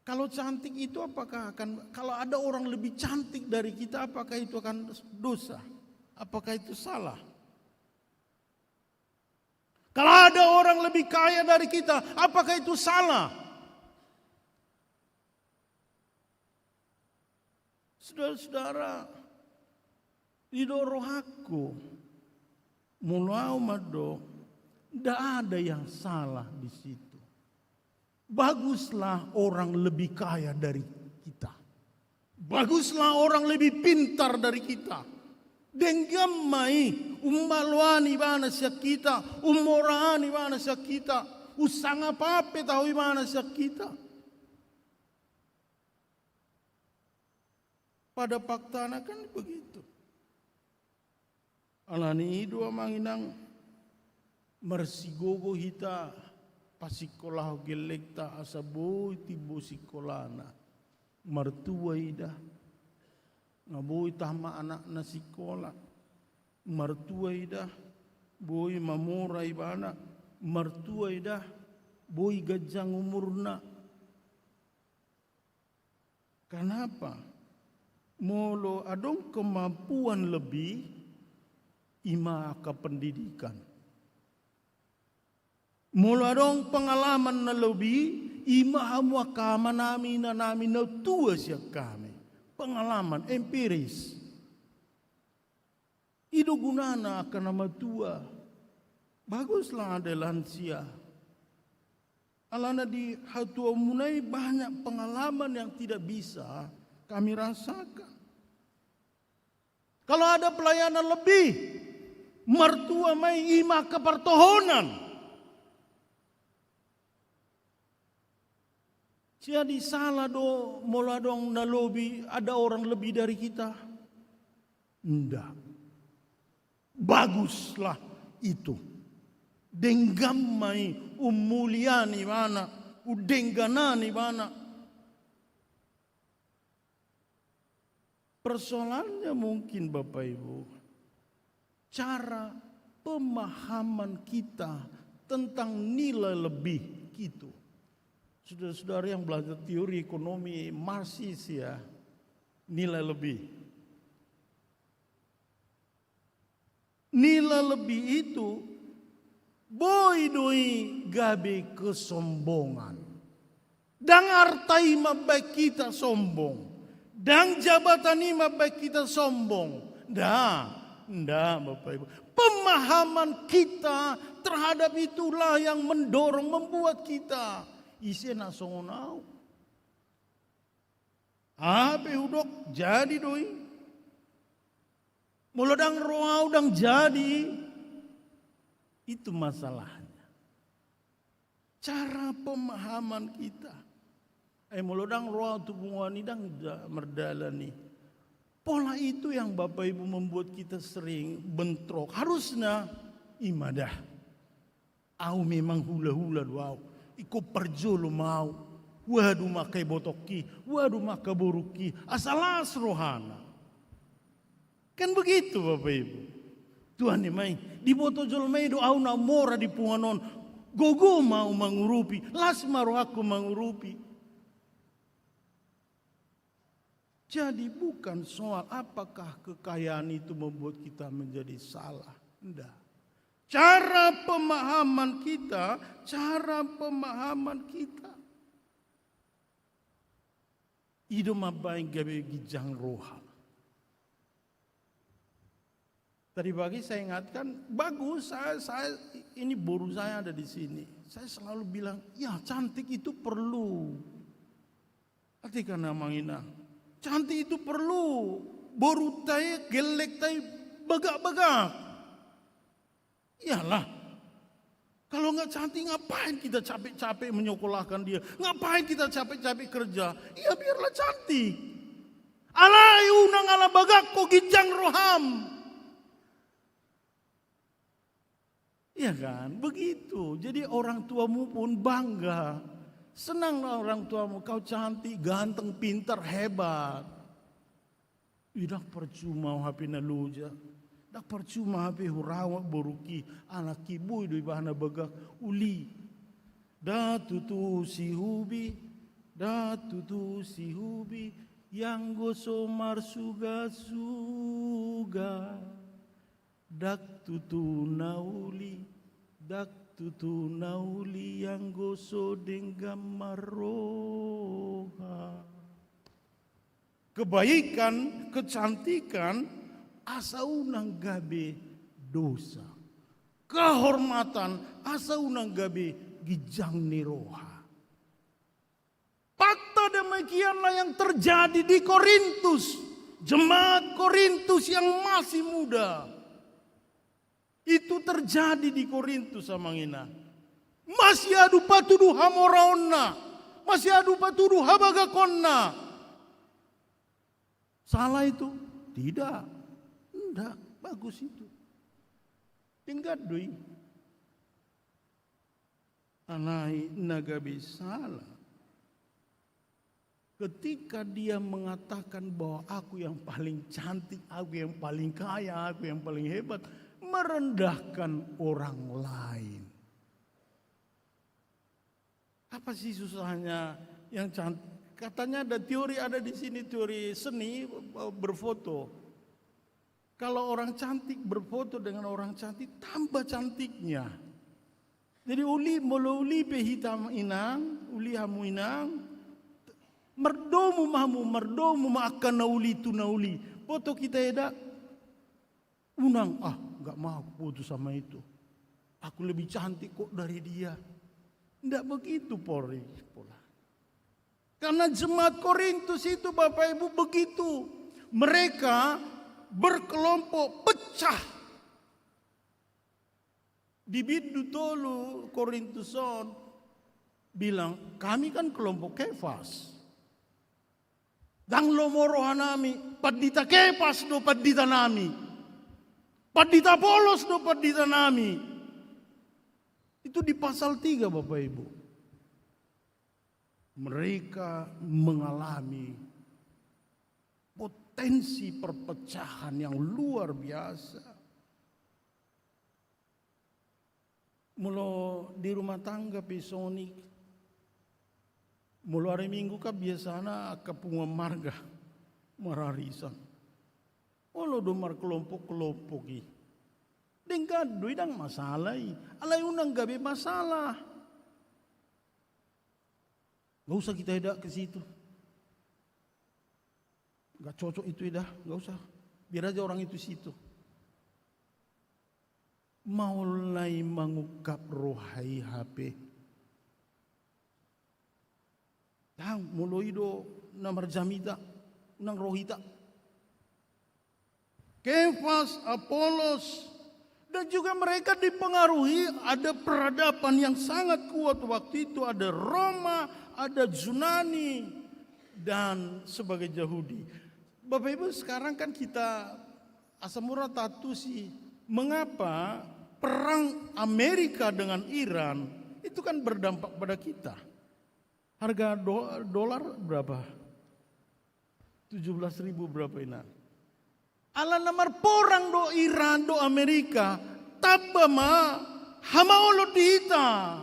Kalau cantik itu apakah akan, kalau ada orang lebih cantik dari kita, apakah itu akan dosa? Apakah itu salah? Kalau ada orang lebih kaya dari kita, apakah itu salah? Saudara-saudara, didorong aku, mulau mado, tidak ada yang salah di situ. Baguslah orang lebih kaya dari kita. Baguslah orang lebih pintar dari kita. Denggamai ummalwani bana siya kita, umorani bana siya kita, usang apa-apa tahu bana siya kita. Pada faktanya kan begitu. Alani dua manginang mersigogo hita pasikolah gelekta asaboy tibo sikolana martua ida ngaboy tama anak na sikola martua ida boy mamora ibana martua ida boy gajang umurna. Kenapa? Molo adong kemampuan lebih ima ke pendidikan. Molo adong pengalaman na lebih ima hamu akama nami na tua siya kami. Pengalaman empiris. Ido gunana akan nama tua. Baguslah ada lansia. Alana di hatua munai banyak pengalaman yang tidak bisa kami rasakan. Kalau ada pelayanan lebih, mertua mai ima kepertohonan. Jadi salah do moladong na lobi ada orang lebih dari kita. Enggak. Baguslah itu. Denggamai umuliani mana, udengganani mana. Persoalannya mungkin Bapak Ibu, cara pemahaman kita tentang nilai lebih gitu. Saudara-saudara yang belajar teori ekonomi Marxis ya, nilai lebih. Nilai lebih itu boy doi gabe kesombongan. Dan artai mabai kita sombong. Dan jabatan ini baik kita sombong. Nggak Bapak Ibu. Pemahaman kita terhadap itulah yang mendorong, membuat kita isena songonau. Apa udok jadi doi. Mulodang roa udang jadi. Itu masalahnya. Cara pemahaman kita. Mulodang roa tubuhan idang merdalani. Pola itu yang Bapak Ibu membuat kita sering bentrok. Harusnya imadah. Au memang hula-hula doau. Iko perjolo mau. Waduh makai botoki. Waduh makai boruki. Asalas rohana. Kan begitu Bapak Ibu. Tuhan mai. Di botojol mai do au na mora di punganon. Gogo mau mengurupi. Las maro aku mengurupi. Jadi bukan soal apakah kekayaan itu membuat kita menjadi salah. Tidak. Cara pemahaman kita. Itu mabaing gabe gijang roha. Tadi pagi saya ingatkan, bagus saya ini boru saya ada di sini. Saya selalu bilang, ya cantik itu perlu. Artikan namangina. Cantik itu perlu. Boru tay, gelek tay begak-begak. Iyalah, kalau nggak cantik ngapain kita capek-capek menyekolahkan dia? Ngapain kita capek-capek kerja? Ya biarlah cantik. Alai unang ala bagak ko gijang roham. Iya kan, begitu. Jadi orang tuamu pun bangga. Senanglah orang tuamu, kau cantik, ganteng, pintar, hebat. Tidak percuma HP naluja. Dak percuma HP hurawa boruki anak ibu itu bahana bagak uli. Da tutu si hubi yang gosomar suga-suga. Dak tutu nauli yang goso denggam maroha. Kebaikan, kecantikan, asa unang gabe dosa. Kehormatan, asa unang gabe gijang niroha. Fakta demikianlah yang terjadi di Korintus. Jemaat Korintus yang masih muda. Itu terjadi di Korintus samangina. Masih adu patuduh hamoraonna. Masih adu patuduh habagakonna. Salah itu? Tidak. Tidak. Bagus itu. Tinggal doi. Anai nagabi salah. Ketika dia mengatakan bahwa aku yang paling cantik, aku yang paling kaya, aku yang paling hebat, merendahkan orang lain. Apa sih susahnya yang cantik? Katanya ada teori, ada di sini teori seni berfoto. Kalau orang cantik berfoto dengan orang cantik, tambah cantiknya. Jadi uli pehitam inang, uli hamu inang, merdomu makan nauli tu nauli. Foto kita edak, unang, nggak mau foto sama itu. Aku lebih cantik kok dari dia. Tidak begitu pola. Karena jemaat Korintus itu Bapak Ibu begitu. Mereka berkelompok pecah. Di bidu tolu Korintuson bilang, kami kan kelompok Kefas. Dang lomorohanami, padita Kefas do padita nami. Padita Polos do padita nami. Itu di pasal 3 Bapak Ibu. Mereka mengalami potensi perpecahan yang luar biasa. Mula di rumah tangga pesonik. Mula hari Minggu ka biasana kapunga marga mararisan. Olo domar kelompok-kelompok i. Dengkadu idang masalah i. Alay unang gabi masalah. Gak usah kita edak ke situ. Gak cocok itu edah, gak usah. Biar aja orang itu situ. Mulai mengungkap rohai HP. Tang mulai do namar jamita, nang rohita. Kefas, Apolos, dan juga mereka dipengaruhi ada peradaban yang sangat kuat waktu itu. Ada Roma, ada Yunani, dan sebagai Yahudi. Bapak Ibu sekarang kan kita asamura tatu sih. Mengapa perang Amerika dengan Iran itu kan berdampak pada kita. Harga dolar berapa? 17.000 berapa ini? Ala namar porang do Iran do Amerika tabama hamaolo dita.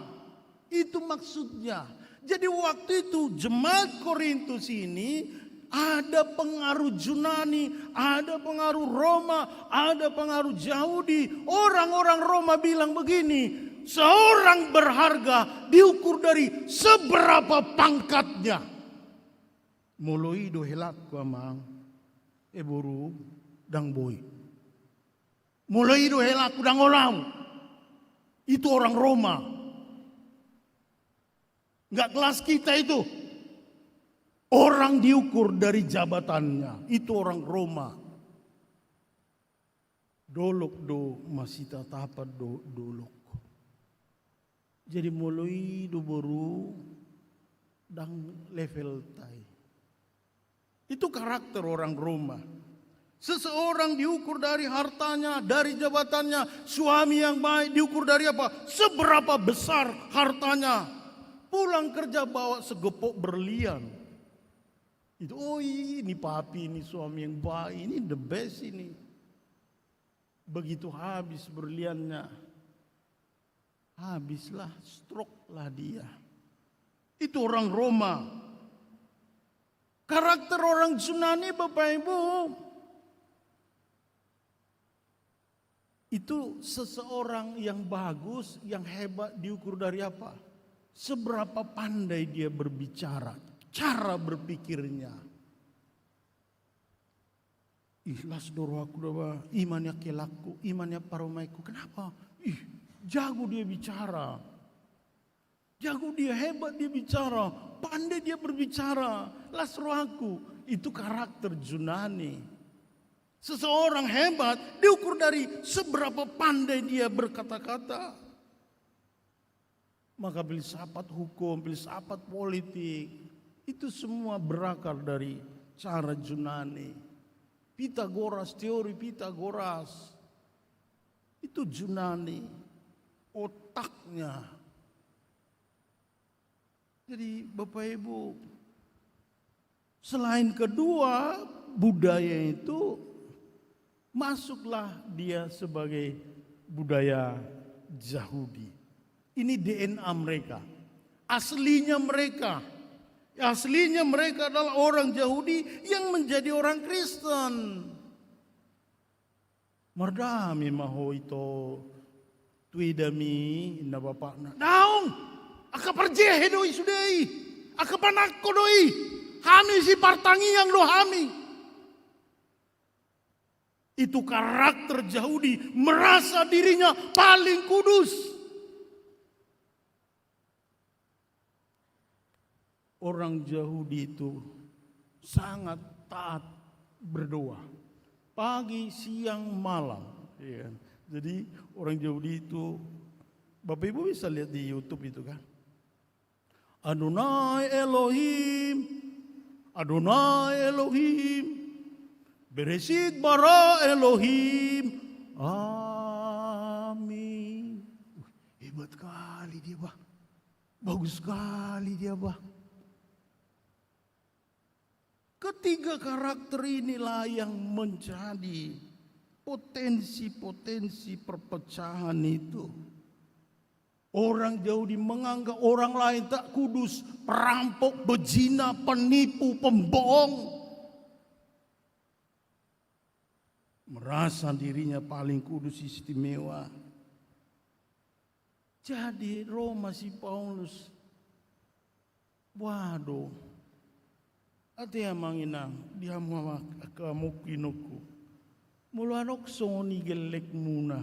Itu maksudnya. Jadi waktu itu jemaat Korintus ini ada pengaruh Yunani, ada pengaruh Roma, ada pengaruh Yahudi. Orang-orang Roma bilang begini, seorang berharga diukur dari seberapa pangkatnya. Mulai do helat ku amang, eburu dang boy. Mulai do helat ku dang olau. Itu orang Roma. Enggak kelas kita itu. Orang diukur dari jabatannya. Itu orang Roma. dolok do masih tatapat do dolok. Jadi mulai do baru dan level tai. Itu karakter orang Roma. Seseorang diukur dari hartanya, dari jabatannya. Suami yang baik diukur dari apa? Seberapa besar hartanya. Pulang kerja bawa segepok berlian. Itu, oh ini papi, ini suami yang baik, ini the best ini. Begitu habis berliannya, habislah, stroke lah dia. Itu orang Roma. Karakter orang Yunani Bapak Ibu, itu seseorang yang bagus, yang hebat diukur dari apa? Seberapa pandai dia berbicara, cara berpikirnya. Ikhlas dorohaku doa, imannya kelaku, imannya paromaiku. Kenapa? Jago dia bicara. Jago dia, hebat dia bicara, pandai dia berbicara. Las rohaku, itu karakter Yunani. Seseorang hebat diukur dari seberapa pandai dia berkata-kata. Maka filsafat hukum, filsafat politik, itu semua berakar dari cara Yunani. Pitagoras, teori Pitagoras, itu Yunani, otaknya. Jadi Bapak Ibu, selain kedua budaya itu, masuklah dia sebagai budaya Yahudi. Ini DNA mereka, aslinya mereka. Aslinya mereka adalah orang Yahudi yang menjadi orang Kristen. Mardami maho ito tuidami na bapak na. Daong, aka perjehe doi sudai, aka panakko doi. Hami si partangi yang lo hami. Itu karakter Yahudi, merasa dirinya paling kudus. Orang Yahudi itu sangat taat berdoa. Pagi, siang, malam. Ya. Jadi orang Yahudi itu, Bapak Ibu bisa lihat di YouTube itu kan. Adonai Elohim, Adonai Elohim, Bereshit bara Elohim, amin. Hebat kali dia, Bah. Bagus sekali dia, Bah. Ketiga karakter inilah yang menjadi potensi-potensi perpecahan itu. Orang Yahudi menganggap orang lain tak kudus, perampok, bejina, penipu, pembohong. Merasa dirinya paling kudus, istimewa. Jadi Roma si Paulus, waduh. Ate amanginang dia mama kamu kinuku. Mulanok soni gelek muna.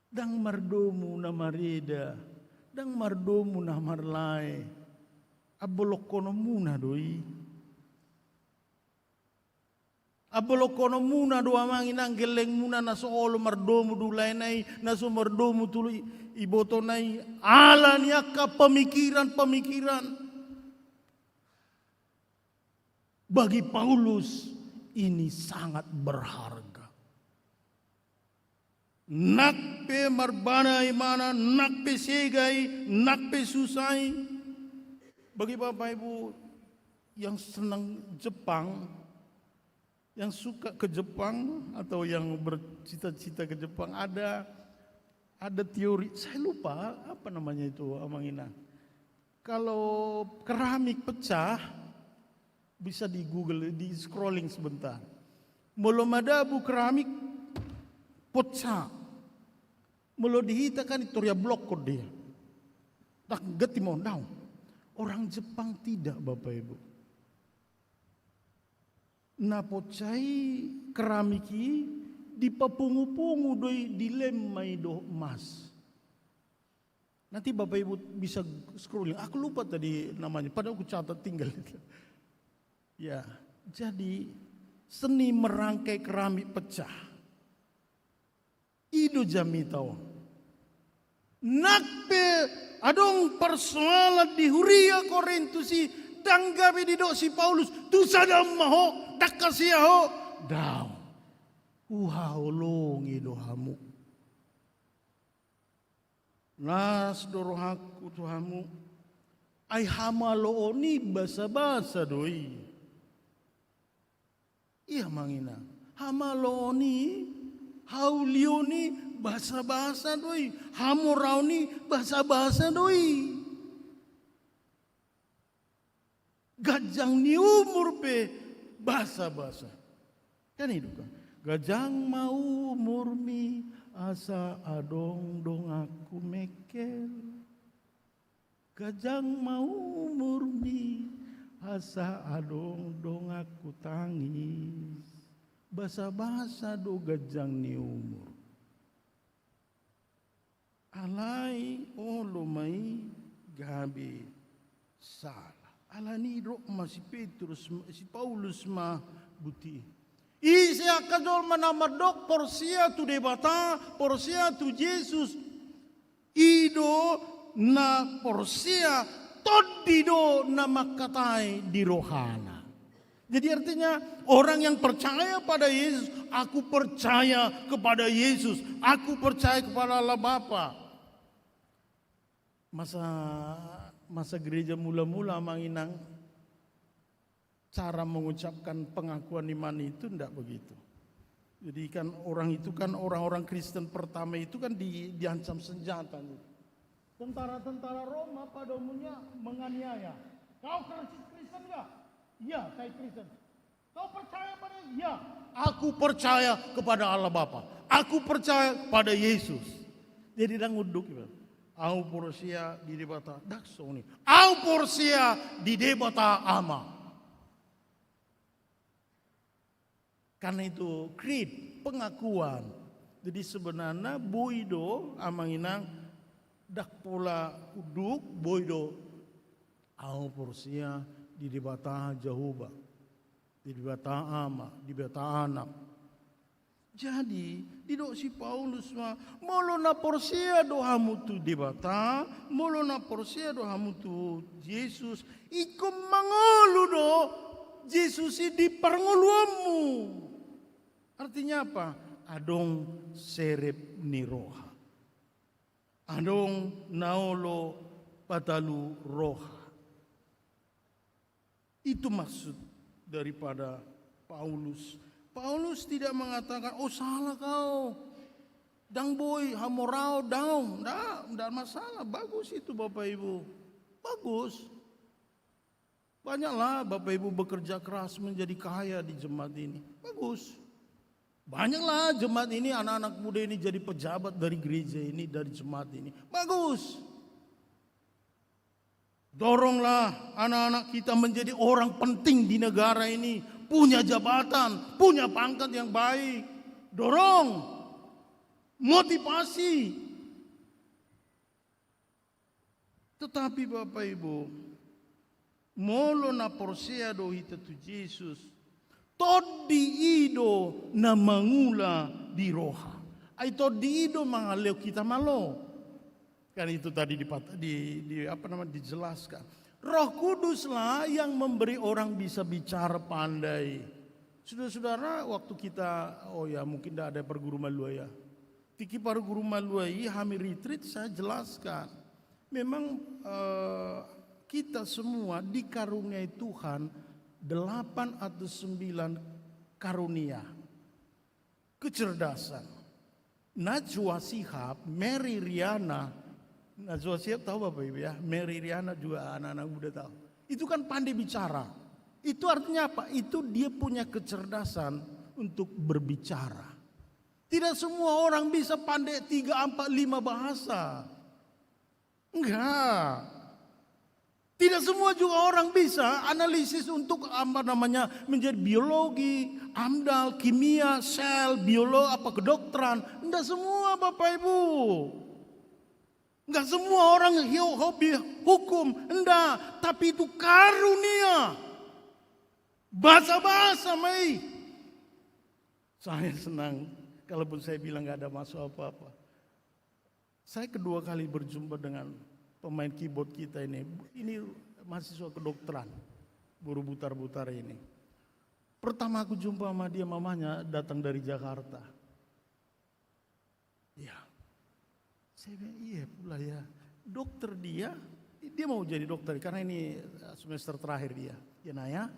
Dang mardomu na marida, dang mardomu na marlai. Abolok kono muna doi. Abolok kono muna do amanginang gelek muna na soolo mardomu dulai nai, na so mardomu tului iboto nai. Ala niaka pemikiran-pemikiran. Bagi Paulus ini sangat berharga. Nakpe marbana imana, nakpe segai, nakpe susai. Bagi Bapak Ibu yang senang Jepang, yang suka ke Jepang atau yang bercita-cita ke Jepang, ada teori, saya lupa apa namanya itu Amangina. Kalau keramik pecah, bisa di Google, di scrolling sebentar. Molo madabu keramik pecah. Molo dihitakan itu ya blok kod dia. Tak geti mau daun. Orang Jepang tidak Bapak Ibu. Na pocai keramiki di papungu-pungu doi dilemmai do emas. Nanti Bapak Ibu bisa scrolling. Aku lupa tadi namanya, padahal aku catat tinggal. Ya, jadi seni merangkai keramik pecah. Ido jami tau. Nakpe adong persoalan di Huria Korintusi danggabe di dok si Paulus tu sadam maho dakasia ho daw. Uhaolongi dohamu. Nas dorohaku tuhamu. Ay hamalooni basa-basa doi. Iya mangina. Hamalooni, haulioni basa-basa doi. Hamoraoni basa-basa doi. Gajang ni umur pe basa-basa. Kan itu kan. Gajang mau murmi asa adong dong aku mekel. Gajang mau murni asa adong dong aku tangis. Basa-basa do gajang ni umur. Alai olomai gabe salah. Alani ro si Petrus si Paulus ma buti. Isi akadol manamadok porsia tu debata porsia tu Jesus. Ido na porsia todido na makatai di rohana. Jadi artinya orang yang percaya pada Yesus, aku percaya kepada Yesus, aku percaya kepada Allah Bapa. Masa gereja mula-mula manginang cara mengucapkan pengakuan iman itu tidak begitu. Jadi kan orang itu kan orang-orang Kristen pertama itu kan diancam senjata. Tentara-tentara Roma pada umumnya menganiaya. Kau Kristen enggak? Ya, saya Kristen. Kau percaya pada? Ya. Aku percaya kepada Allah Bapa. Aku percaya pada Yesus. Jadi dang uduk gitu. Au porsia di debata daksoni. Au porsia di debata ama. Karena itu creed, pengakuan. Jadi sebenarnya boido amanginang dak pola uduk boido au porsia di debata Jehovah, di debata ama, di debata anak. Jadi didok si Paulus mah molo na porsia dohamu tu debata, molo na porsia dohamu tu Yesus, ikum mangolu do Yesus di parngoluamu. Artinya apa? Adong serep niroha. Adong naolo patalu roha. Itu maksud daripada Paulus. Paulus tidak mengatakan, oh salah kau. Dang boy, hamorau, daun. Tidak masalah, bagus itu Bapak Ibu. Bagus. Banyaklah Bapak Ibu bekerja keras menjadi kaya di jemaat ini. Bagus. Banyaklah jemaat ini, anak-anak muda ini jadi pejabat dari gereja ini, dari jemaat ini. Bagus. Doronglah anak-anak kita menjadi orang penting di negara ini. Punya jabatan, punya pangkat yang baik. Dorong. Motivasi. Tetapi Bapak Ibu, molo na porsia do hita tu Jesus. Todi ido na mangula di roha. Ay todi ido mangaleo kita malo. Kan itu tadi dijelaskan. Roh Kuduslah yang memberi orang bisa bicara pandai. Saudara-saudara, waktu kita, mungkin tidak ada perguru malua ya. Tiki perguru malua ini kami retreat saya jelaskan. Memang kita semua dikaruniai Tuhan 8 atau 9 karunia. Kecerdasan. Najwa Shihab, Mary Riana. Najwa Shihab tahu Bapak Ibu ya. Mary Riana juga anak-anak muda tahu. Itu kan pandai bicara. Itu artinya apa? Itu dia punya kecerdasan untuk berbicara. Tidak semua orang bisa pandai 3, 4, 5 bahasa. Enggak. Tidak semua juga orang bisa analisis untuk menjadi biologi, AMDAL, kimia, sel, kedokteran. Enggak semua Bapak Ibu. Enggak semua orang hobi hukum. Enggak. Tapi itu karunia. Bahasa-bahasa mai. Saya senang, kalaupun saya bilang gak ada masalah apa-apa. Saya kedua kali berjumpa dengan pemain keyboard kita ini. Ini mahasiswa kedokteran, Borobudur ini. Pertama aku jumpa sama dia, mamanya datang dari Jakarta. Ya, saya bilang iya pula ya. Dokter dia mau jadi dokter karena ini semester terakhir dia. Ya Naya,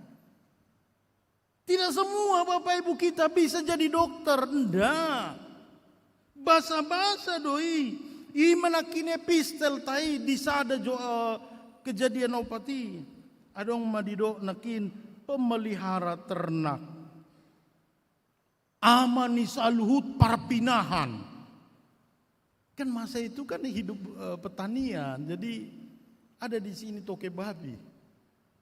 tidak semua Bapak Ibu kita bisa jadi dokter, enggak. Basa-basa doi. Imana kine pistel tai di sada jo kejadian opati. Adong madido nakin pemelihara ternak. Amani saluhut parpinahan. Kan masa itu kan hidup petanian, jadi ada di sini toke babi.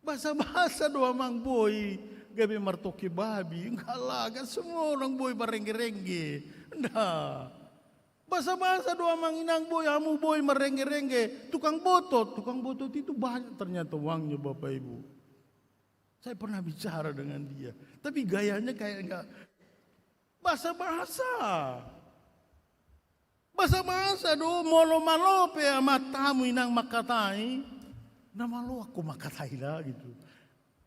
Basa-basa doa mang boy, gabe martoke babi, enggak lah, kan semua orang boy merengge-rengge. Nah, basa-basa doa mang inang boy, amu boy merengge-rengge. Tukang botot itu banyak ternyata uangnya Bapak Ibu. Saya pernah bicara dengan dia, tapi gayanya kayak enggak basa-basa. Basa-basa do molo-malope matamu inang makatai. Nama lo aku makatai lah gitu.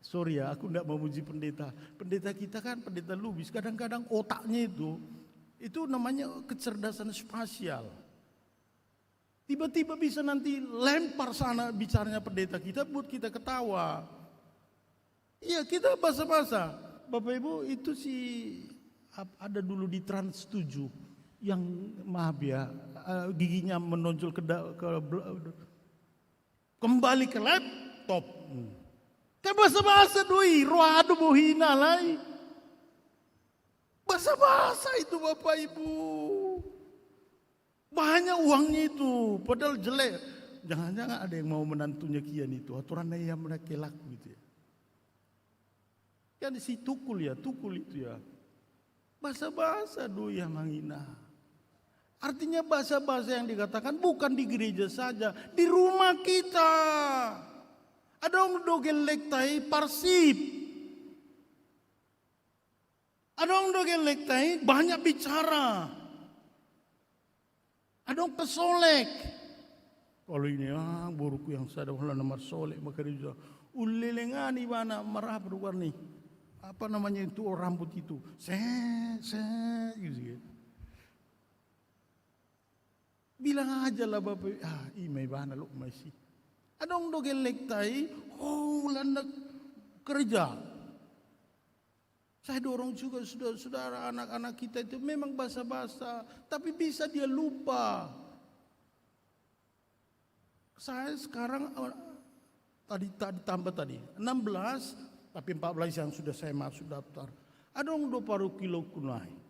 Sorry ya, aku enggak memuji pendeta. Pendeta kita kan pendeta Lubis, kadang-kadang otaknya itu namanya kecerdasan spasial. Tiba-tiba bisa nanti lempar sana bicaranya pendeta kita buat kita ketawa. Iya, kita basa-basa. Bapak Ibu, itu sih ada dulu di Trans 7 yang maaf ya, giginya menonjol kembali ke laptop. Kan basa-basa doi, rohado bohina lai. Basa-basa itu Bapak Ibu. Banyak uangnya itu, padahal jelek. Jangan-jangan ada yang mau menantunya kian itu, aturan yang mereka laku gitu ya. Kan si tukul itu ya. Basa-basa doi yang menghina. Artinya bahasa-bahasa yang dikatakan bukan di gereja saja, di rumah kita. Ada orang dogel lektai parsip. Ada orang dogel lektai banyak bicara. Ada orang pesolek. Kalau ini buruku yang sadar nomor solek maka dia ulilengani mana marah berwarni. Apa namanya itu rambut itu? Gitu. Bilang aja lah Bapak, imay bana lo masih. Adong dogel lektai, landak kerja. Saya dorong juga saudara anak-anak kita itu memang basa-basa, tapi bisa dia lupa. Saya sekarang tadi tambah tadi 16, tapi 14 yang sudah saya masuk daftar. Adong 20 kilo kunai.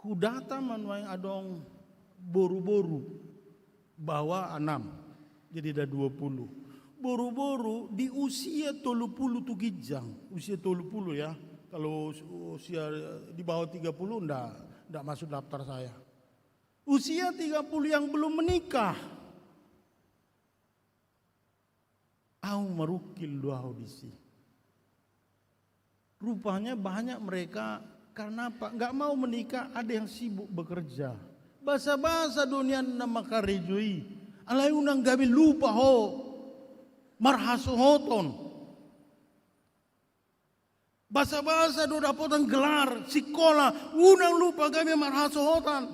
Hudata manuai adong boru-boru bawa 6 jadi ada 20. Boru-boru di usia 30 tu gijang, usia 30 ya. Kalau usia di bawah 30 enggak masuk daftar saya. Usia 30 yang belum menikah. Au marukil dua audisi. Rupanya banyak mereka karena apa? Enggak mau menikah, ada yang sibuk bekerja. Basa-basa dunia nama karejui. Alai unang gabi lupa ho. Marhasu hoton. Basa-basa do dapotan gelar sekolah, unang lupa gabi marhasu hotan.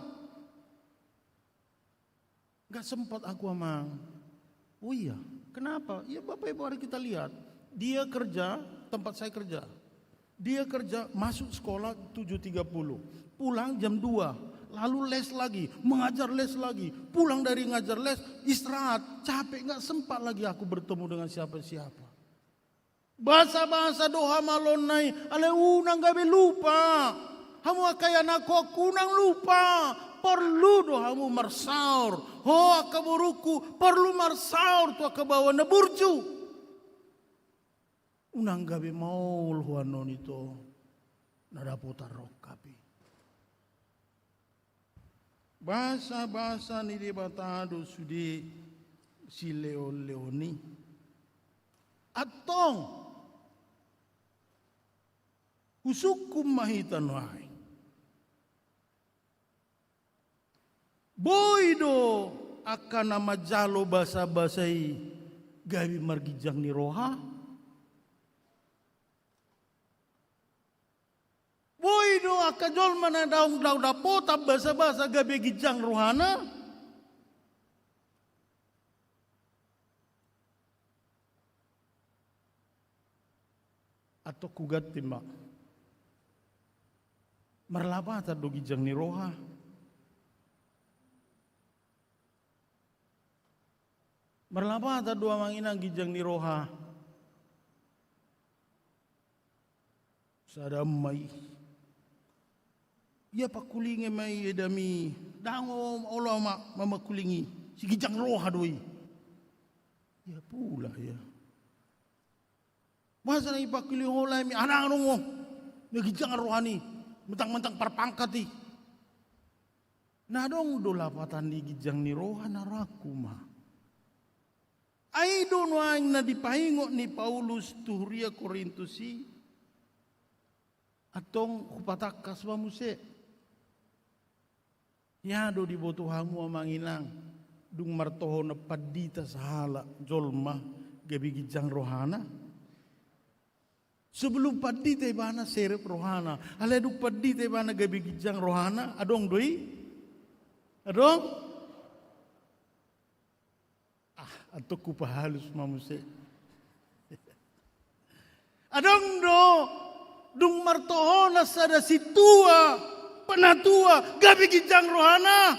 Enggak sempat aku amang. Oh iya, kenapa? Ya Bapak Ibu hari kita lihat. Dia kerja, tempat saya kerja. Dia kerja, masuk sekolah 7.30, pulang jam 2, lalu les lagi, mengajar les lagi, pulang dari ngajar les, istirahat, capek, gak sempat lagi aku bertemu dengan siapa-siapa. Bahasa-bahasa doha malonai, ale unang gabe lupa, hamu akayan aku unang lupa, perlu dohamu marsaur, ho akaburuku, perlu marsaur tu akabawa na burju. Unang gabi mau luanon itu nadaputar rok kapi. Bahasa-bahasa ni dibatado sudi si Leoni. Atong Husukum mahitan wai. Boido akan nama jalo basa-basai gawi margijang ni roha. Boido akan jol mana daung dapota basa-basa gawi gijang rohana. Atau kugat timbak. Merlapata do gijang ni roha. Merlapata dua manginang gijang ni roha. Sadamai. Ia pakulingi mai edami. Dango Allah mama kulingi. Si gijang roha doi. Ya pula ya. Masa na ipakulingi olay mi anak mo. Nagijang rohani. Mentang-mentang perpangkat. Nadong do lapatan di gijang ni roha naraku mah. Ay doon wang na dipahingo ni Paulus tuhuria Korintusi atong kupatakas wa muse. Yado di botuhamu amanginang dung martoho na padita sahala jolma gabi gijang rohana. Sebelum padita ibana serep rohana, aleduk padita ibana gabi gijang rohana, adong doi, adong. Atau kupa halus mamuse. Adong do, dung martoho na sada si tua, penatua, gabi gijang rohana.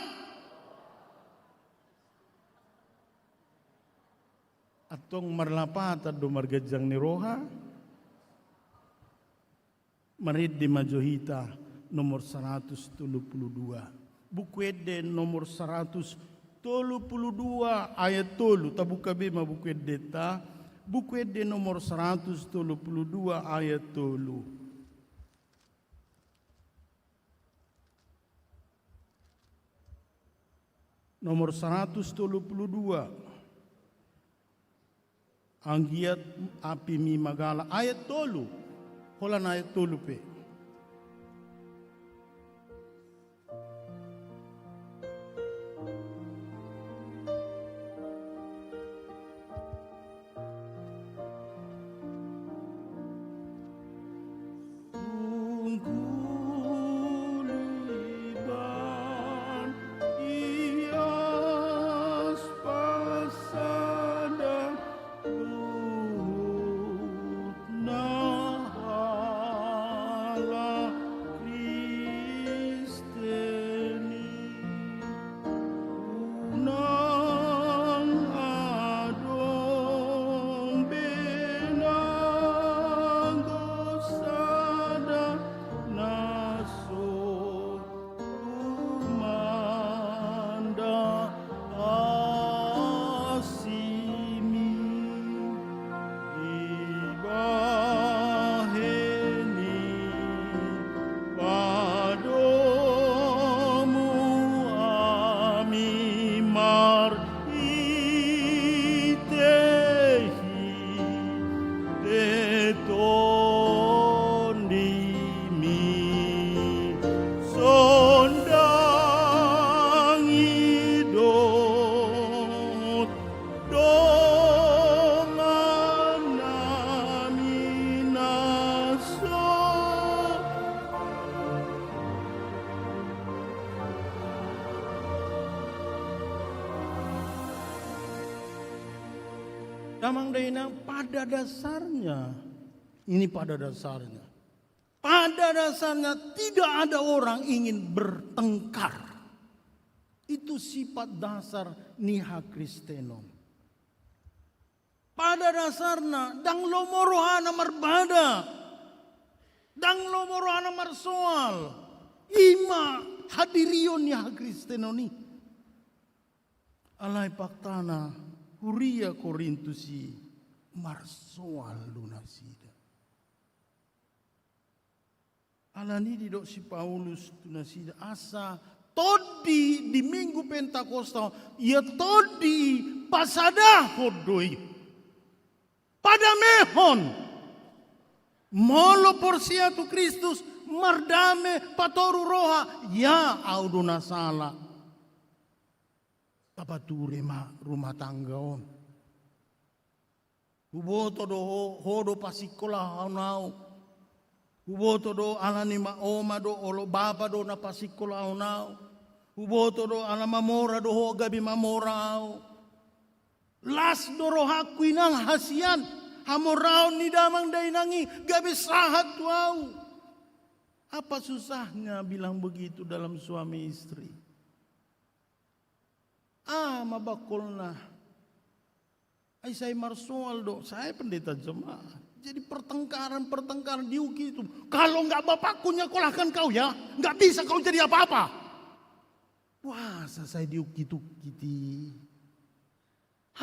Atong marlapata do margajang ni roha. Marid di Majohita nomor 132. Buku Eden nomor 132 ayat 3 tabuka bima buku Edeta buku Eden nomor 132 ayat 3 nomor 132 anggiat api mi magala ayat 3 holan ayat 3 pe. Damang dainang pada dasarnya, ini pada dasarnya. Pada dasarnya tidak ada orang ingin bertengkar. Itu sifat dasar niha Kristenon. Pada dasarnya, dang lomorohana marbada. Dang lomorohana marsoal. Ima hadirion niha Kristenoni. Alay paktana. Huria Korintusi marsoal lunasida. Alani di dok si Paulus lunasida asa todi di minggu Pentakosta ia todi pasada hodoi pada mehon Molo porsia tu Kristus mardame patoru roha ya audo nasala. Tapature ma rumah tangga on. Uboto do hodo pasikola haunau. Uboto do alani ma oma do olo baba do na pasikola haunau. Uboto do ala mamora do ho gabi mamora au. Las do rohaku inang hasian. Hamorao ni damang dainangi gabi sahat tuau. Apa susahnya bilang begitu dalam suami istri? Mabakolna. Ay saya marsoal do, saya pendeta jemaat. Jadi pertengkaran diuki itu. Kalau nggak bapakku nyekolahkan kau ya, nggak bisa kau jadi apa-apa. Wah, saya diuki itu kiti.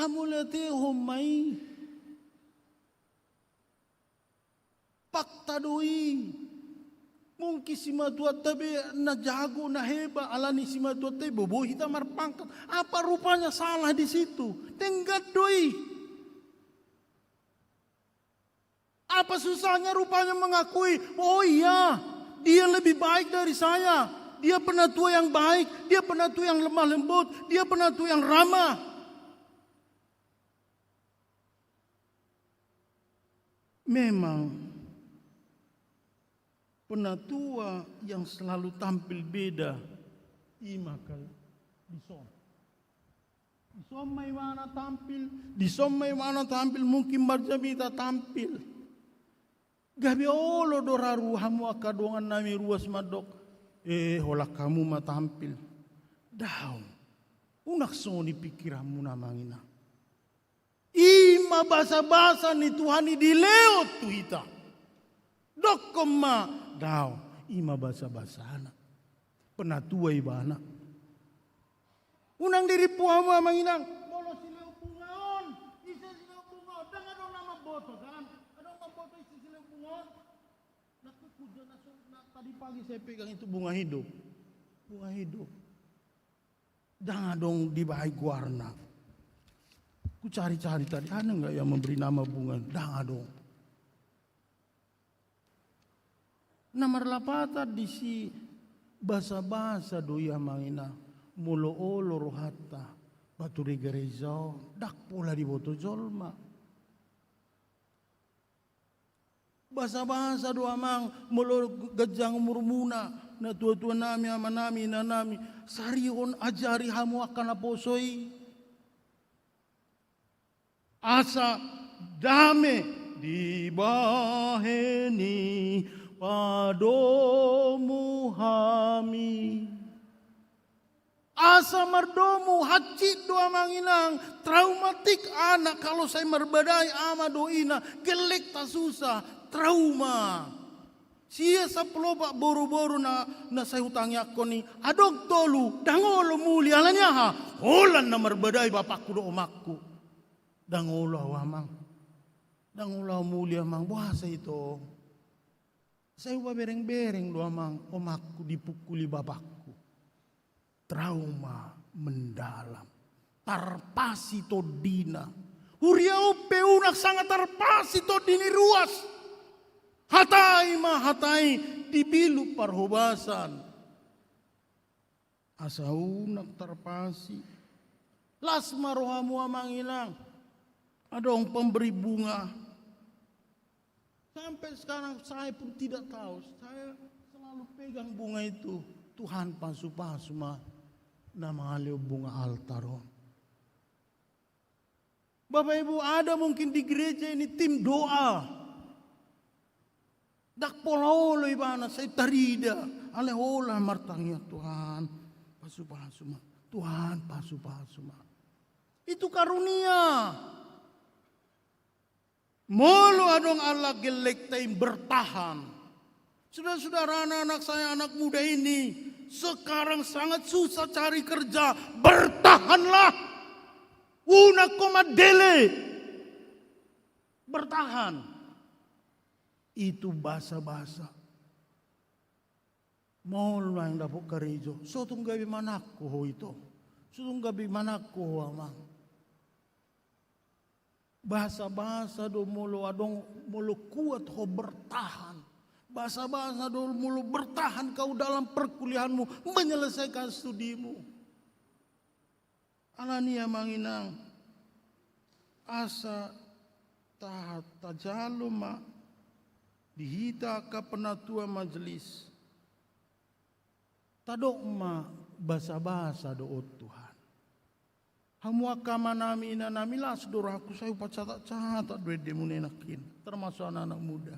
Hamulate homai. Pakta doi. Mungkin si matua tabe na jago na heba alani si matua tabe bobo hita marpangkat. Apa rupanya salah di situ? Tenggat doi. Apa susahnya rupanya mengakui, oh iya, dia lebih baik dari saya. Dia penatua yang baik, dia penatua yang lemah lembut, dia penatua yang ramah. Memang penatua yang selalu tampil beda, imakal disom. Disom may mana tampil, mungkin barjabita tampil. Gabi olo doraru hamu akadongan nami ruas madok. Hola kamu matampil. Daun. Unak soni pikiranmu namangina. Ima basa-basa ni Tuhani dileot tuhita. Dokoma daun. Ima basa-basa anak. Penatua ibana. Unang diri puhamu amanginang. Bolo sileu bungaon. Isa sileu bungaon. Dan adong nama boto kan. Adong nama boto isa sileu bungaon. Nakukuja tadi pagi saya pegang itu bunga hidup. Bunga hidup. Jangan dong dibahai warna. Ku cari-cari tadi, ada nggak yang memberi nama bunga? Jangan dong. Nama lapata di si basa-basa doya mangina. Mulo olo rohata. Batu regerezau. Dak pula di boto jolma. Basa-basa doa mang mulo gajang murmuna. Na tua-tua nami ama nami na nami. Sarihon ajari hamu akan aposoi. Asa dame dibaheni padomu hami. Asa mardomu hacit doa manginang. Traumatik anak kalau saya merbadai ama doina. Gelek tak susah. Trauma. Sia saploba boru-boru na saya hutangi aku ni. Adog tolu. Dangolo mulia alanya ha. Holan na merbadai bapakku do omakku. Dangolo wamang. Dangolo mulia mang. Bahasa itu. Saya ubah bereng-bereng do amang. Omakku dipukuli bapakku. Trauma mendalam. Tarpasi to dina. Huria upe unak sangat tarpasi to dini ruas. Hatai dibilu parhobasan. Asa unak tarpasi. Lasma rohamu amang ilang. Adong pemberi bunga. Sampai sekarang saya pun tidak tahu. Saya selalu pegang bunga itu. Tuhan pasu-pasu mah. Nama alio bunga altaron. Bapak Ibu, ada mungkin di gereja ini tim doa. Dak pololo ibana saya tarida. Alehola martangnya Tuhan. Pasu-pasu mah. Tuhan pasu-pasu mah. Itu karunia. Molo adong Allah gelek taim bertahan. Saudara-saudara anak-anak saya, anak muda ini. Sekarang sangat susah cari kerja. Bertahanlah. Una komadele. Bertahan. Itu bahasa-bahasa. Mohon yang dapat gereja. Sotong gabi manako ho itu. Sotong gabi manako ho amang. Bahasa-bahasa do mulu adong mulu kuat ho bertahan. Bahasa-bahasa do mulu bertahan kau dalam perkuliahanmu, menyelesaikan studimu. Alania manginang asa tajaluma dihita ka penatua majelis. Tadok ma bahasa-bahasa do Tuhan. Hamu akama nami ina nami lah saudaraku saya upacatat-catat duit demunenakin termasuk anak-anak muda.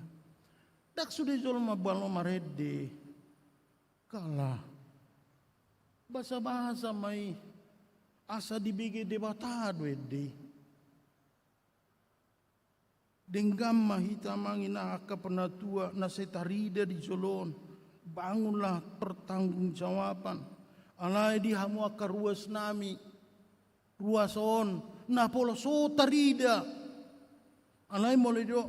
Dak sudah jolma balo marede kalah bahasa-bahasa mai asa dibege debata duit de denggam mahita mangina aka penatua nasetarida di jolon bangunlah pertanggungjawaban alai di hamu aka ruas nami ruason na polo so tarida alai mulai do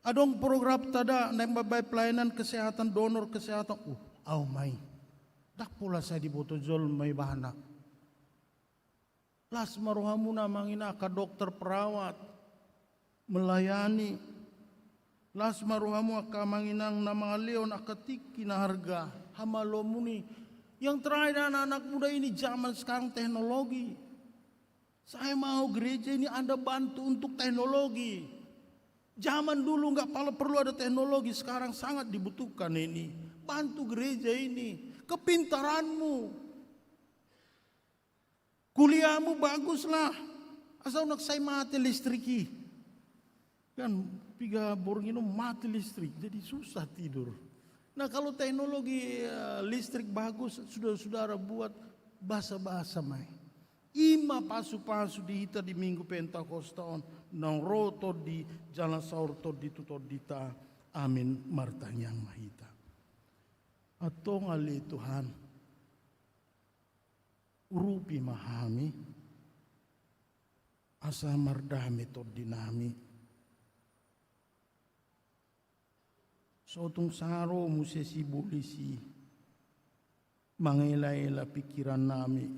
adong program tada nembabay pelayanan kesehatan donor kesehatan au mai dak pula saya dibotojol mai bahana las maruhamuna mangina ka dokter perawat melayani las maruhamu ka manginang na mga leon akatiki na harga hamalomuni yang terakhir anak-anak muda ini zaman sekarang teknologi. Saya mau gereja ini Anda bantu untuk teknologi. Zaman dulu nggak perlu ada teknologi, sekarang sangat dibutuhkan ini. Bantu gereja ini, kepintaranmu, kuliahmu baguslah. Asal nak saya mati listriki, kan piga borngino mati listrik, jadi susah tidur. Nah kalau teknologi listrik bagus, sudah saudara buat bahasa-bahasa mai. Ima pasu-pasu dihita di minggu Pentakostaon nang roto di jalan saur to di tuto dita amin martanyang mahita. Atong ali Tuhan urupi mahami asa mardami to dinami sotong saro musesi bulisi mangela-ela pikiran nami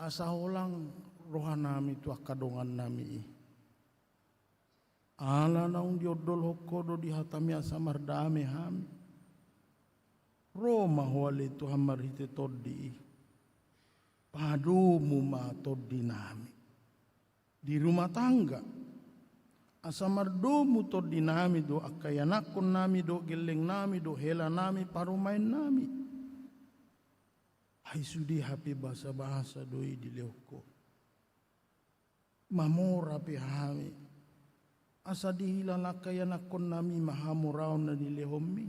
asa ulang rohan nami tu akadongan nami ala naung diodol hokodo di hatami asa mardame hami Roma wale tu hamarite todi padumu ma todi nami di rumah tangga asa mardomu todi nami do akayanakon nami do geleng nami do hela nami parumain nami hai sudi hape bahasa-bahasa doi di leuko mamora pe hami asa dihilala kaya nakon nami mahamurao na di lehomi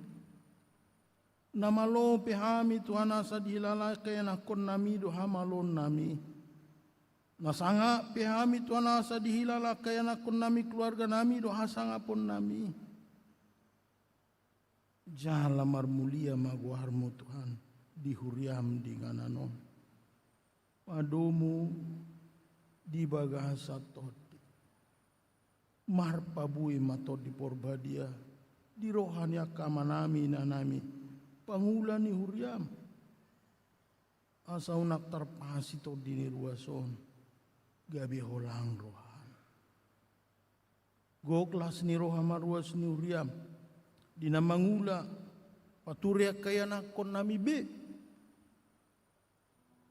namalo pe hami Tuhan asa dihilala kaya nakon nami do hamalon nami nasanga pe hami Tuhan asa dihilala kaya nakon nami keluarga nami do hasanga pon nami jala marmulia maguarmu Tuhan di huriam di ngananon padomu di bagasa todi marpabui matod di porbadia di rohania kamanami nanami pangulani huriam asa unak terpasi todi ni ruason gabi holang rohan goklas ni rohama ruas ni huriam dina mangula paturia kaya nakon nami be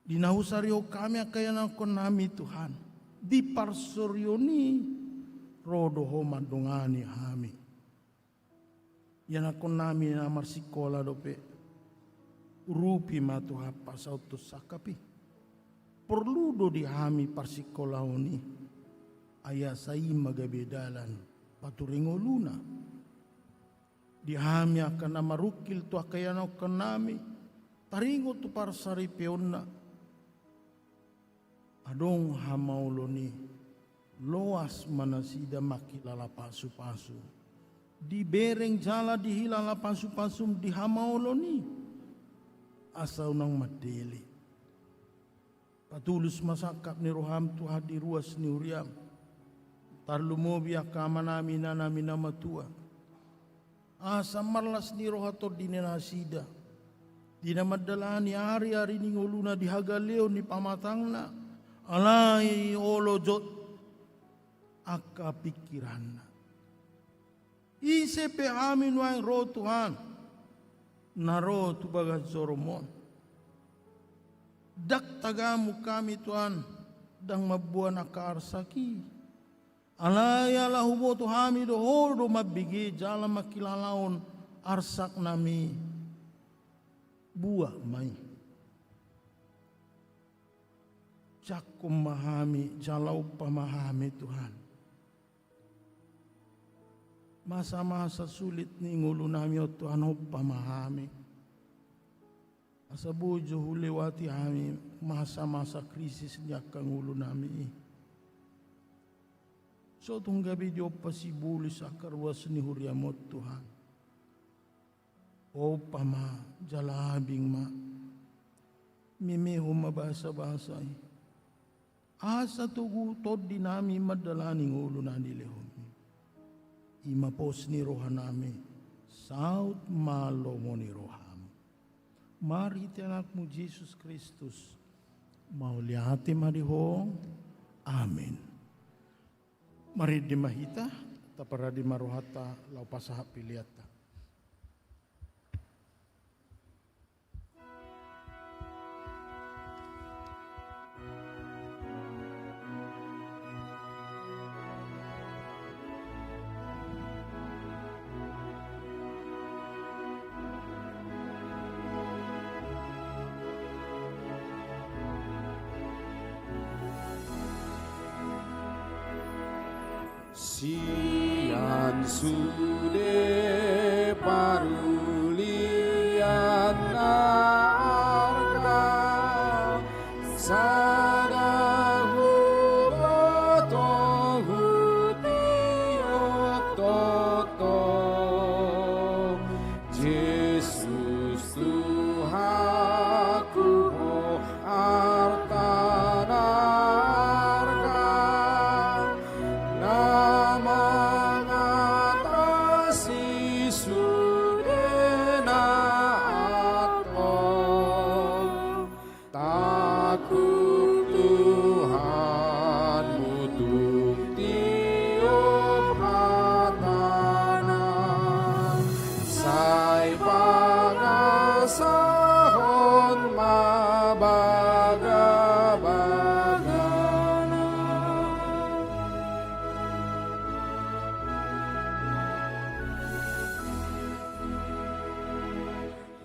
dinahusario kami kaya nakon nami Tuhan di parsorioni rodo homa dongani hami yanakon nami na marsikola dope rupi matu hapa sautus sakapi perlu do di hami parsikola oni ayah sai magabedalan paturingo luna di hami akan marukil tu kaya nakon nami taringo tu parsari peonna adong hamauloni loas manasida makilala pasu-pasu di bereng jala dihilala pasu-pasum di hamauloni asa unang madeli patulus masakap ni roham tu hadi ruas ni uriam tarlumobi akama nami nanami nama tua asa marlas ni rohato dinenasida dinamadalani hari-hari ni nguluna dihagaleo ni pamatangna alai olo jot aka pikiran. Isepe amin wang roh Tuhan, naro tu bagas Zoromon. Dak tagamu kami Tuhan, dang mabuan akarsaki. Alaya lahubo Tuhami dohordo mabigi jala makilalaon arsak nami buah mai. Cakum mahami jalau pamahami Tuhan. Masa-masa sulit ni ngulu nami o Tuhan o pamahami. Asa bojo hulewati kami masa-masa krisis niya kang ngulu nami. So itong gabi diyo pasibuli sa karwas ni Huriamot Tuhan. O pama, jalabing ma, mimeho mabasa-basay. Asa tugutod di nami madalaning ulo na nilihom. Imapos ni rohan nami, saut malo mo ni roham. Mari anak mo Jesus Kristus, mauliati mariho, amin. Mari di mahita, tapara di maruhata, lau pasaha piliata. Sian sude parulian narga sadahu botohu tiototo Yesus Tuhanku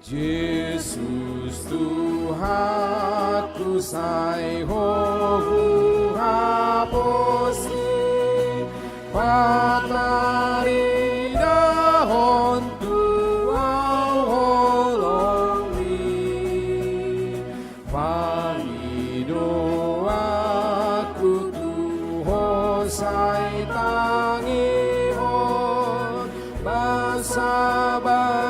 Yesus Tuhanku sai hohu haposi patari dahon tuau holongi palido aku tuho sai tangihon basa-basa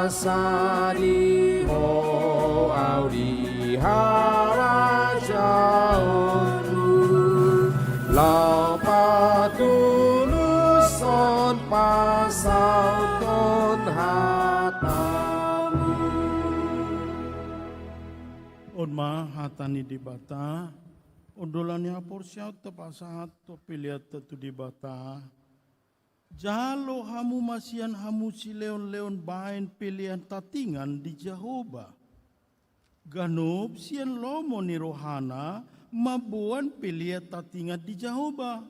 asari ho audi harajaonu lau patuluson pasauton hatamu. Odma hatani di bata, odolani porsiat tepasahat to pilihat tu di bata. Jalo hamu masian hamu si leon-leon bain pilihan tatingan di Jehovah. Ganop sian lomo ni rohana mabuan pilihan tatingan di Jehovah.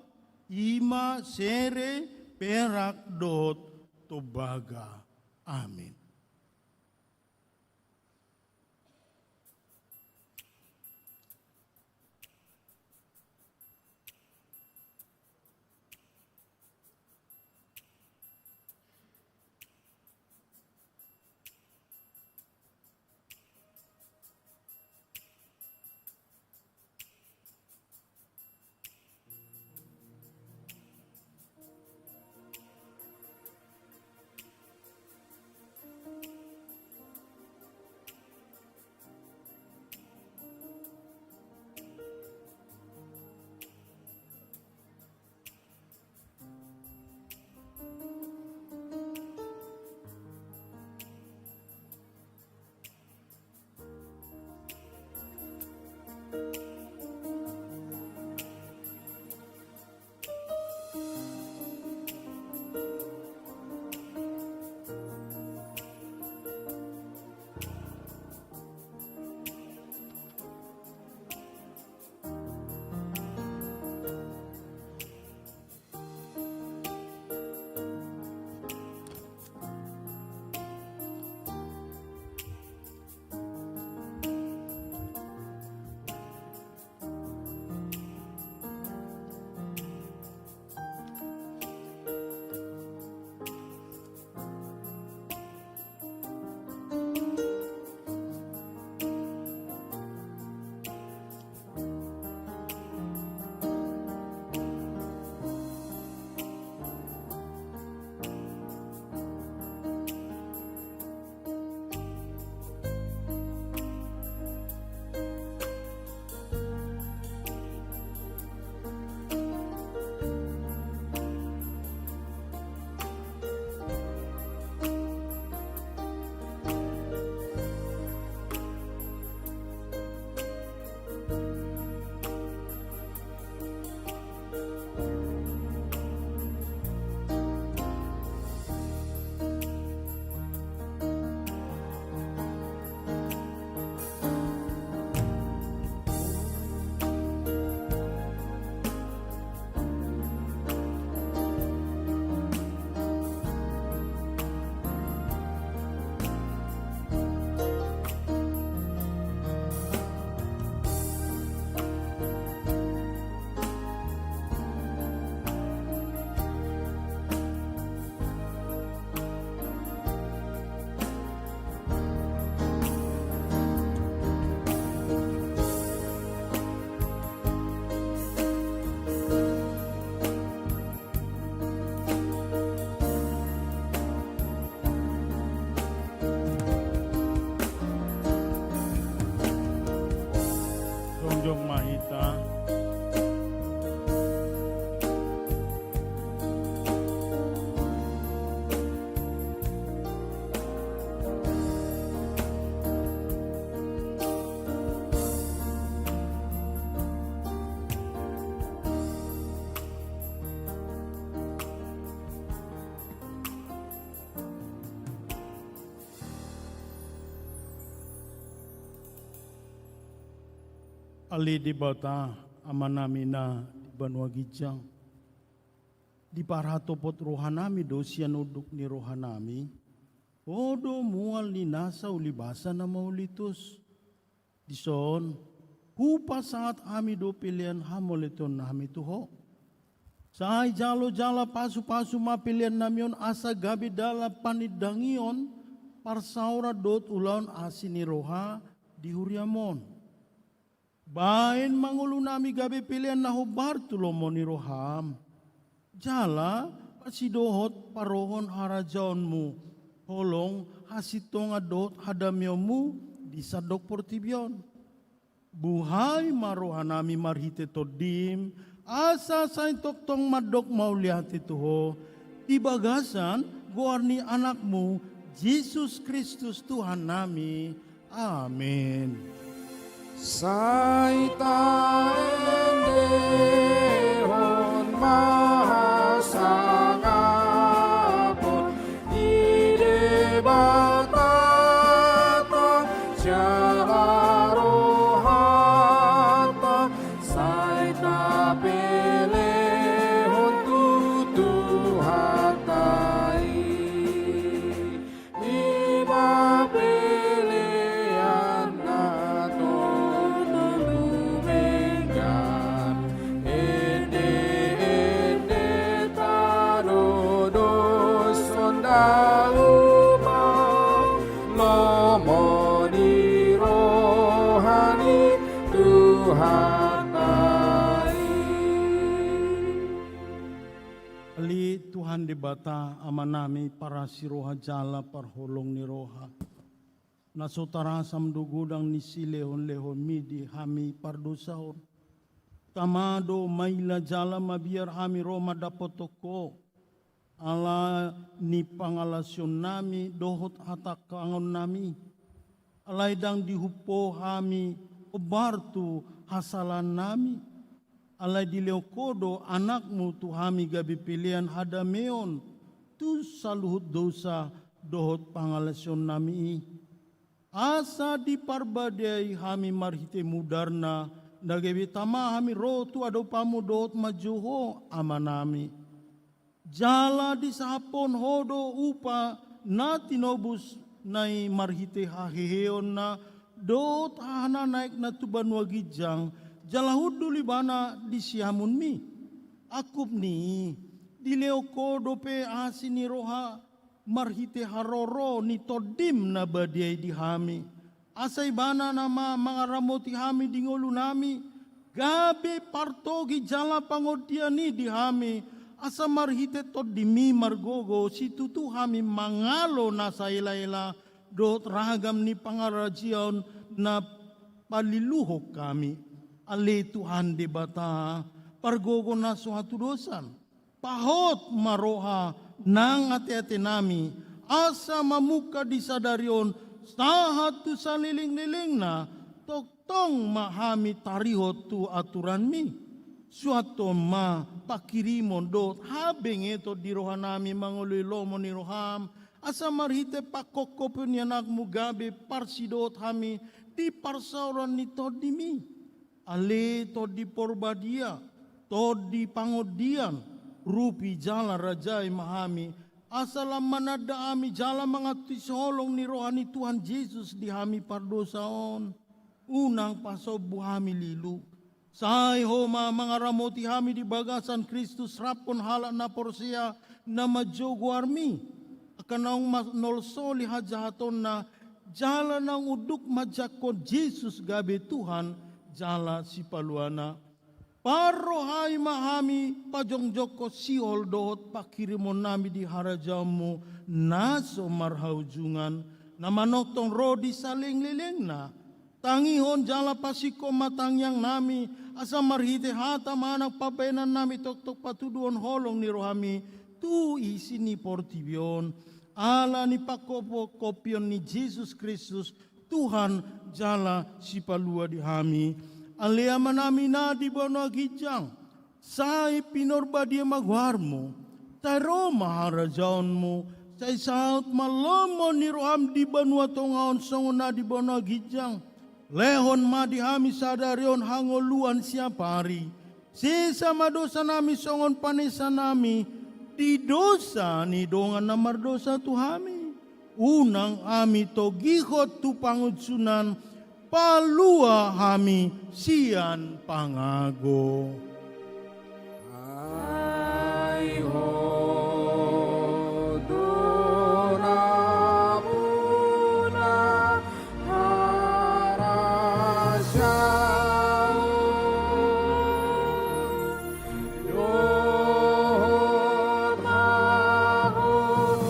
Ima sere perak dot tobaga. Amin. mahita. Ali di bata amanamina di Banua Gijang. Di parhatopot rohanami dosian uduk ni rohanami. Odo mual ni nasa ulibasa na maulitus. Dison, hupa saat ami do pilihan hamoleton nami tuho. Saay jalo-jala pasu-pasu mapilihan namion asa gabi dala panidangion. Parsaura dot ulaon asini roha di huriamon. Bain mangulu nami gabi pilihan na hubar tulomo ni roham. Jala pasidohot parohon harajaonmu. Holong hasitong adot hadamyomu di sadok portibyon. Buhay marohanami marhite todim. Asa sa toktong madok maulihat ituho. Di bagasan guarni anakmu Jesus Kristus Tuhan nami. Amin. Saita endehon mahasangapon ide batata jalarohata saita pelehon tutuhatai iba pelehan nato Ali Tuhan di bata amanami para siroha jala parholong ni roha. Nasutara samdugudang ni silehon-lehon midi hami pardosahon. Tamado maila jala mabiar hami roma dapotoko. Ala ni pangalasyon nami dohot hatak kangon nami. Alay dang dihupo hami obartu hasalan nami. Alay di leokodo anakmu tu hami gabi pilihan hadameon. Tu saluhut dosa dohot pangalasyon nami. Asa di parbadai hami marhite mudarna. Nagabi tama hami rotu ado pamu dohot majuho amanami. Jala di sahapon hodo upa na tinobus nai marhite haheheon na dohot hana naik na tu Banua Gijang. Jalahud duli bana di siamun mi. Akup ni di leoko dope asini roha marhite haroro ni todim na badiay di hami. Asay bana nama mangaramoti hami di ngolu nami. Gabe partogi jala pangodiani di hami. Asa marhite todimi margogo si tutu hami mangalo na sa ila-ila dot ragam ni pangarajion na paliluhok kami. Ali Tuhan di bata pargogo na suatu dosan. Pahot maroha nang ati-ati nami. Asa mamuka di sadarion sahat tu saliling-liling na toktong mahami tarihot tu aturan mi. Suatu ma pakirimon dot habeng ito di roha nami manguloy lomo ni roham. Asa marhite pakokopon yanakmu gabi parsidot hami di parsauran ni todimi. Ale to di porbadia, to di pangodian, rupi jala rajai mahami, asalam manada ami jala mga tisolong ni rohani Tuhan Yesus di hami pardosaon, unang pasob buhami lilu. Say homa mga ramoti hami di bagasan Kristus rapon hala na porsia na madjogo armi, akanang nolsoli hajahaton na jala ng uduk majakon Jesus gabi Tuhan, jala si paluana. Parohay mahami pajongjok ko siol dohot pakirimon nami di harajamu naso marhaujungan na manotong rodi saling liling na Tangihon jala pasiko matang yang nami, asa marhite hata manak papenan nami tok patuduon holong ni rohami, tu isi ni portibion, ala ni pakopo kopion ni Jesus Kristus, Tuhan jala si palua di hami, alea manami na di bono gijang, sai pinorba dia magwarmo, taro maharajaonmu, sai saut malomo ni roham di banua tongaon songon na di bono gijang, lehon ma di hami sadarion hangoluan siapa hari, sisa madosa nami songon panesa nami, di dosa ni dongan namar dosa tu hami. Unang ami to gihot tu pangudsunan, palua hami sian pangago. Ai hodona muna harasyaun dohot mahugon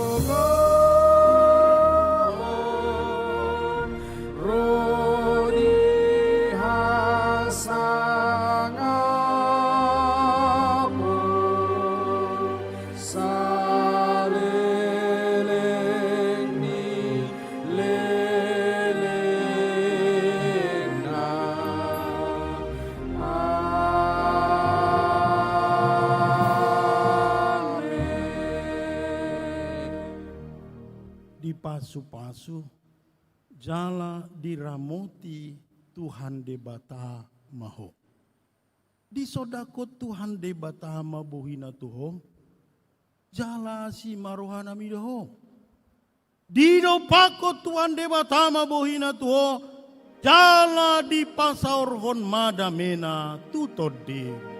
rodi hasangapun saleleng ni leleng na amin. Di pasu-pasu jala diramoti Tuhan debata maho. Di sodakot Tuhan debata mabuhina tuho, jala si marohana midoho. Di dopako Tuhan debata mabuhina tuho, jala di pasaorhon madamena tutodde.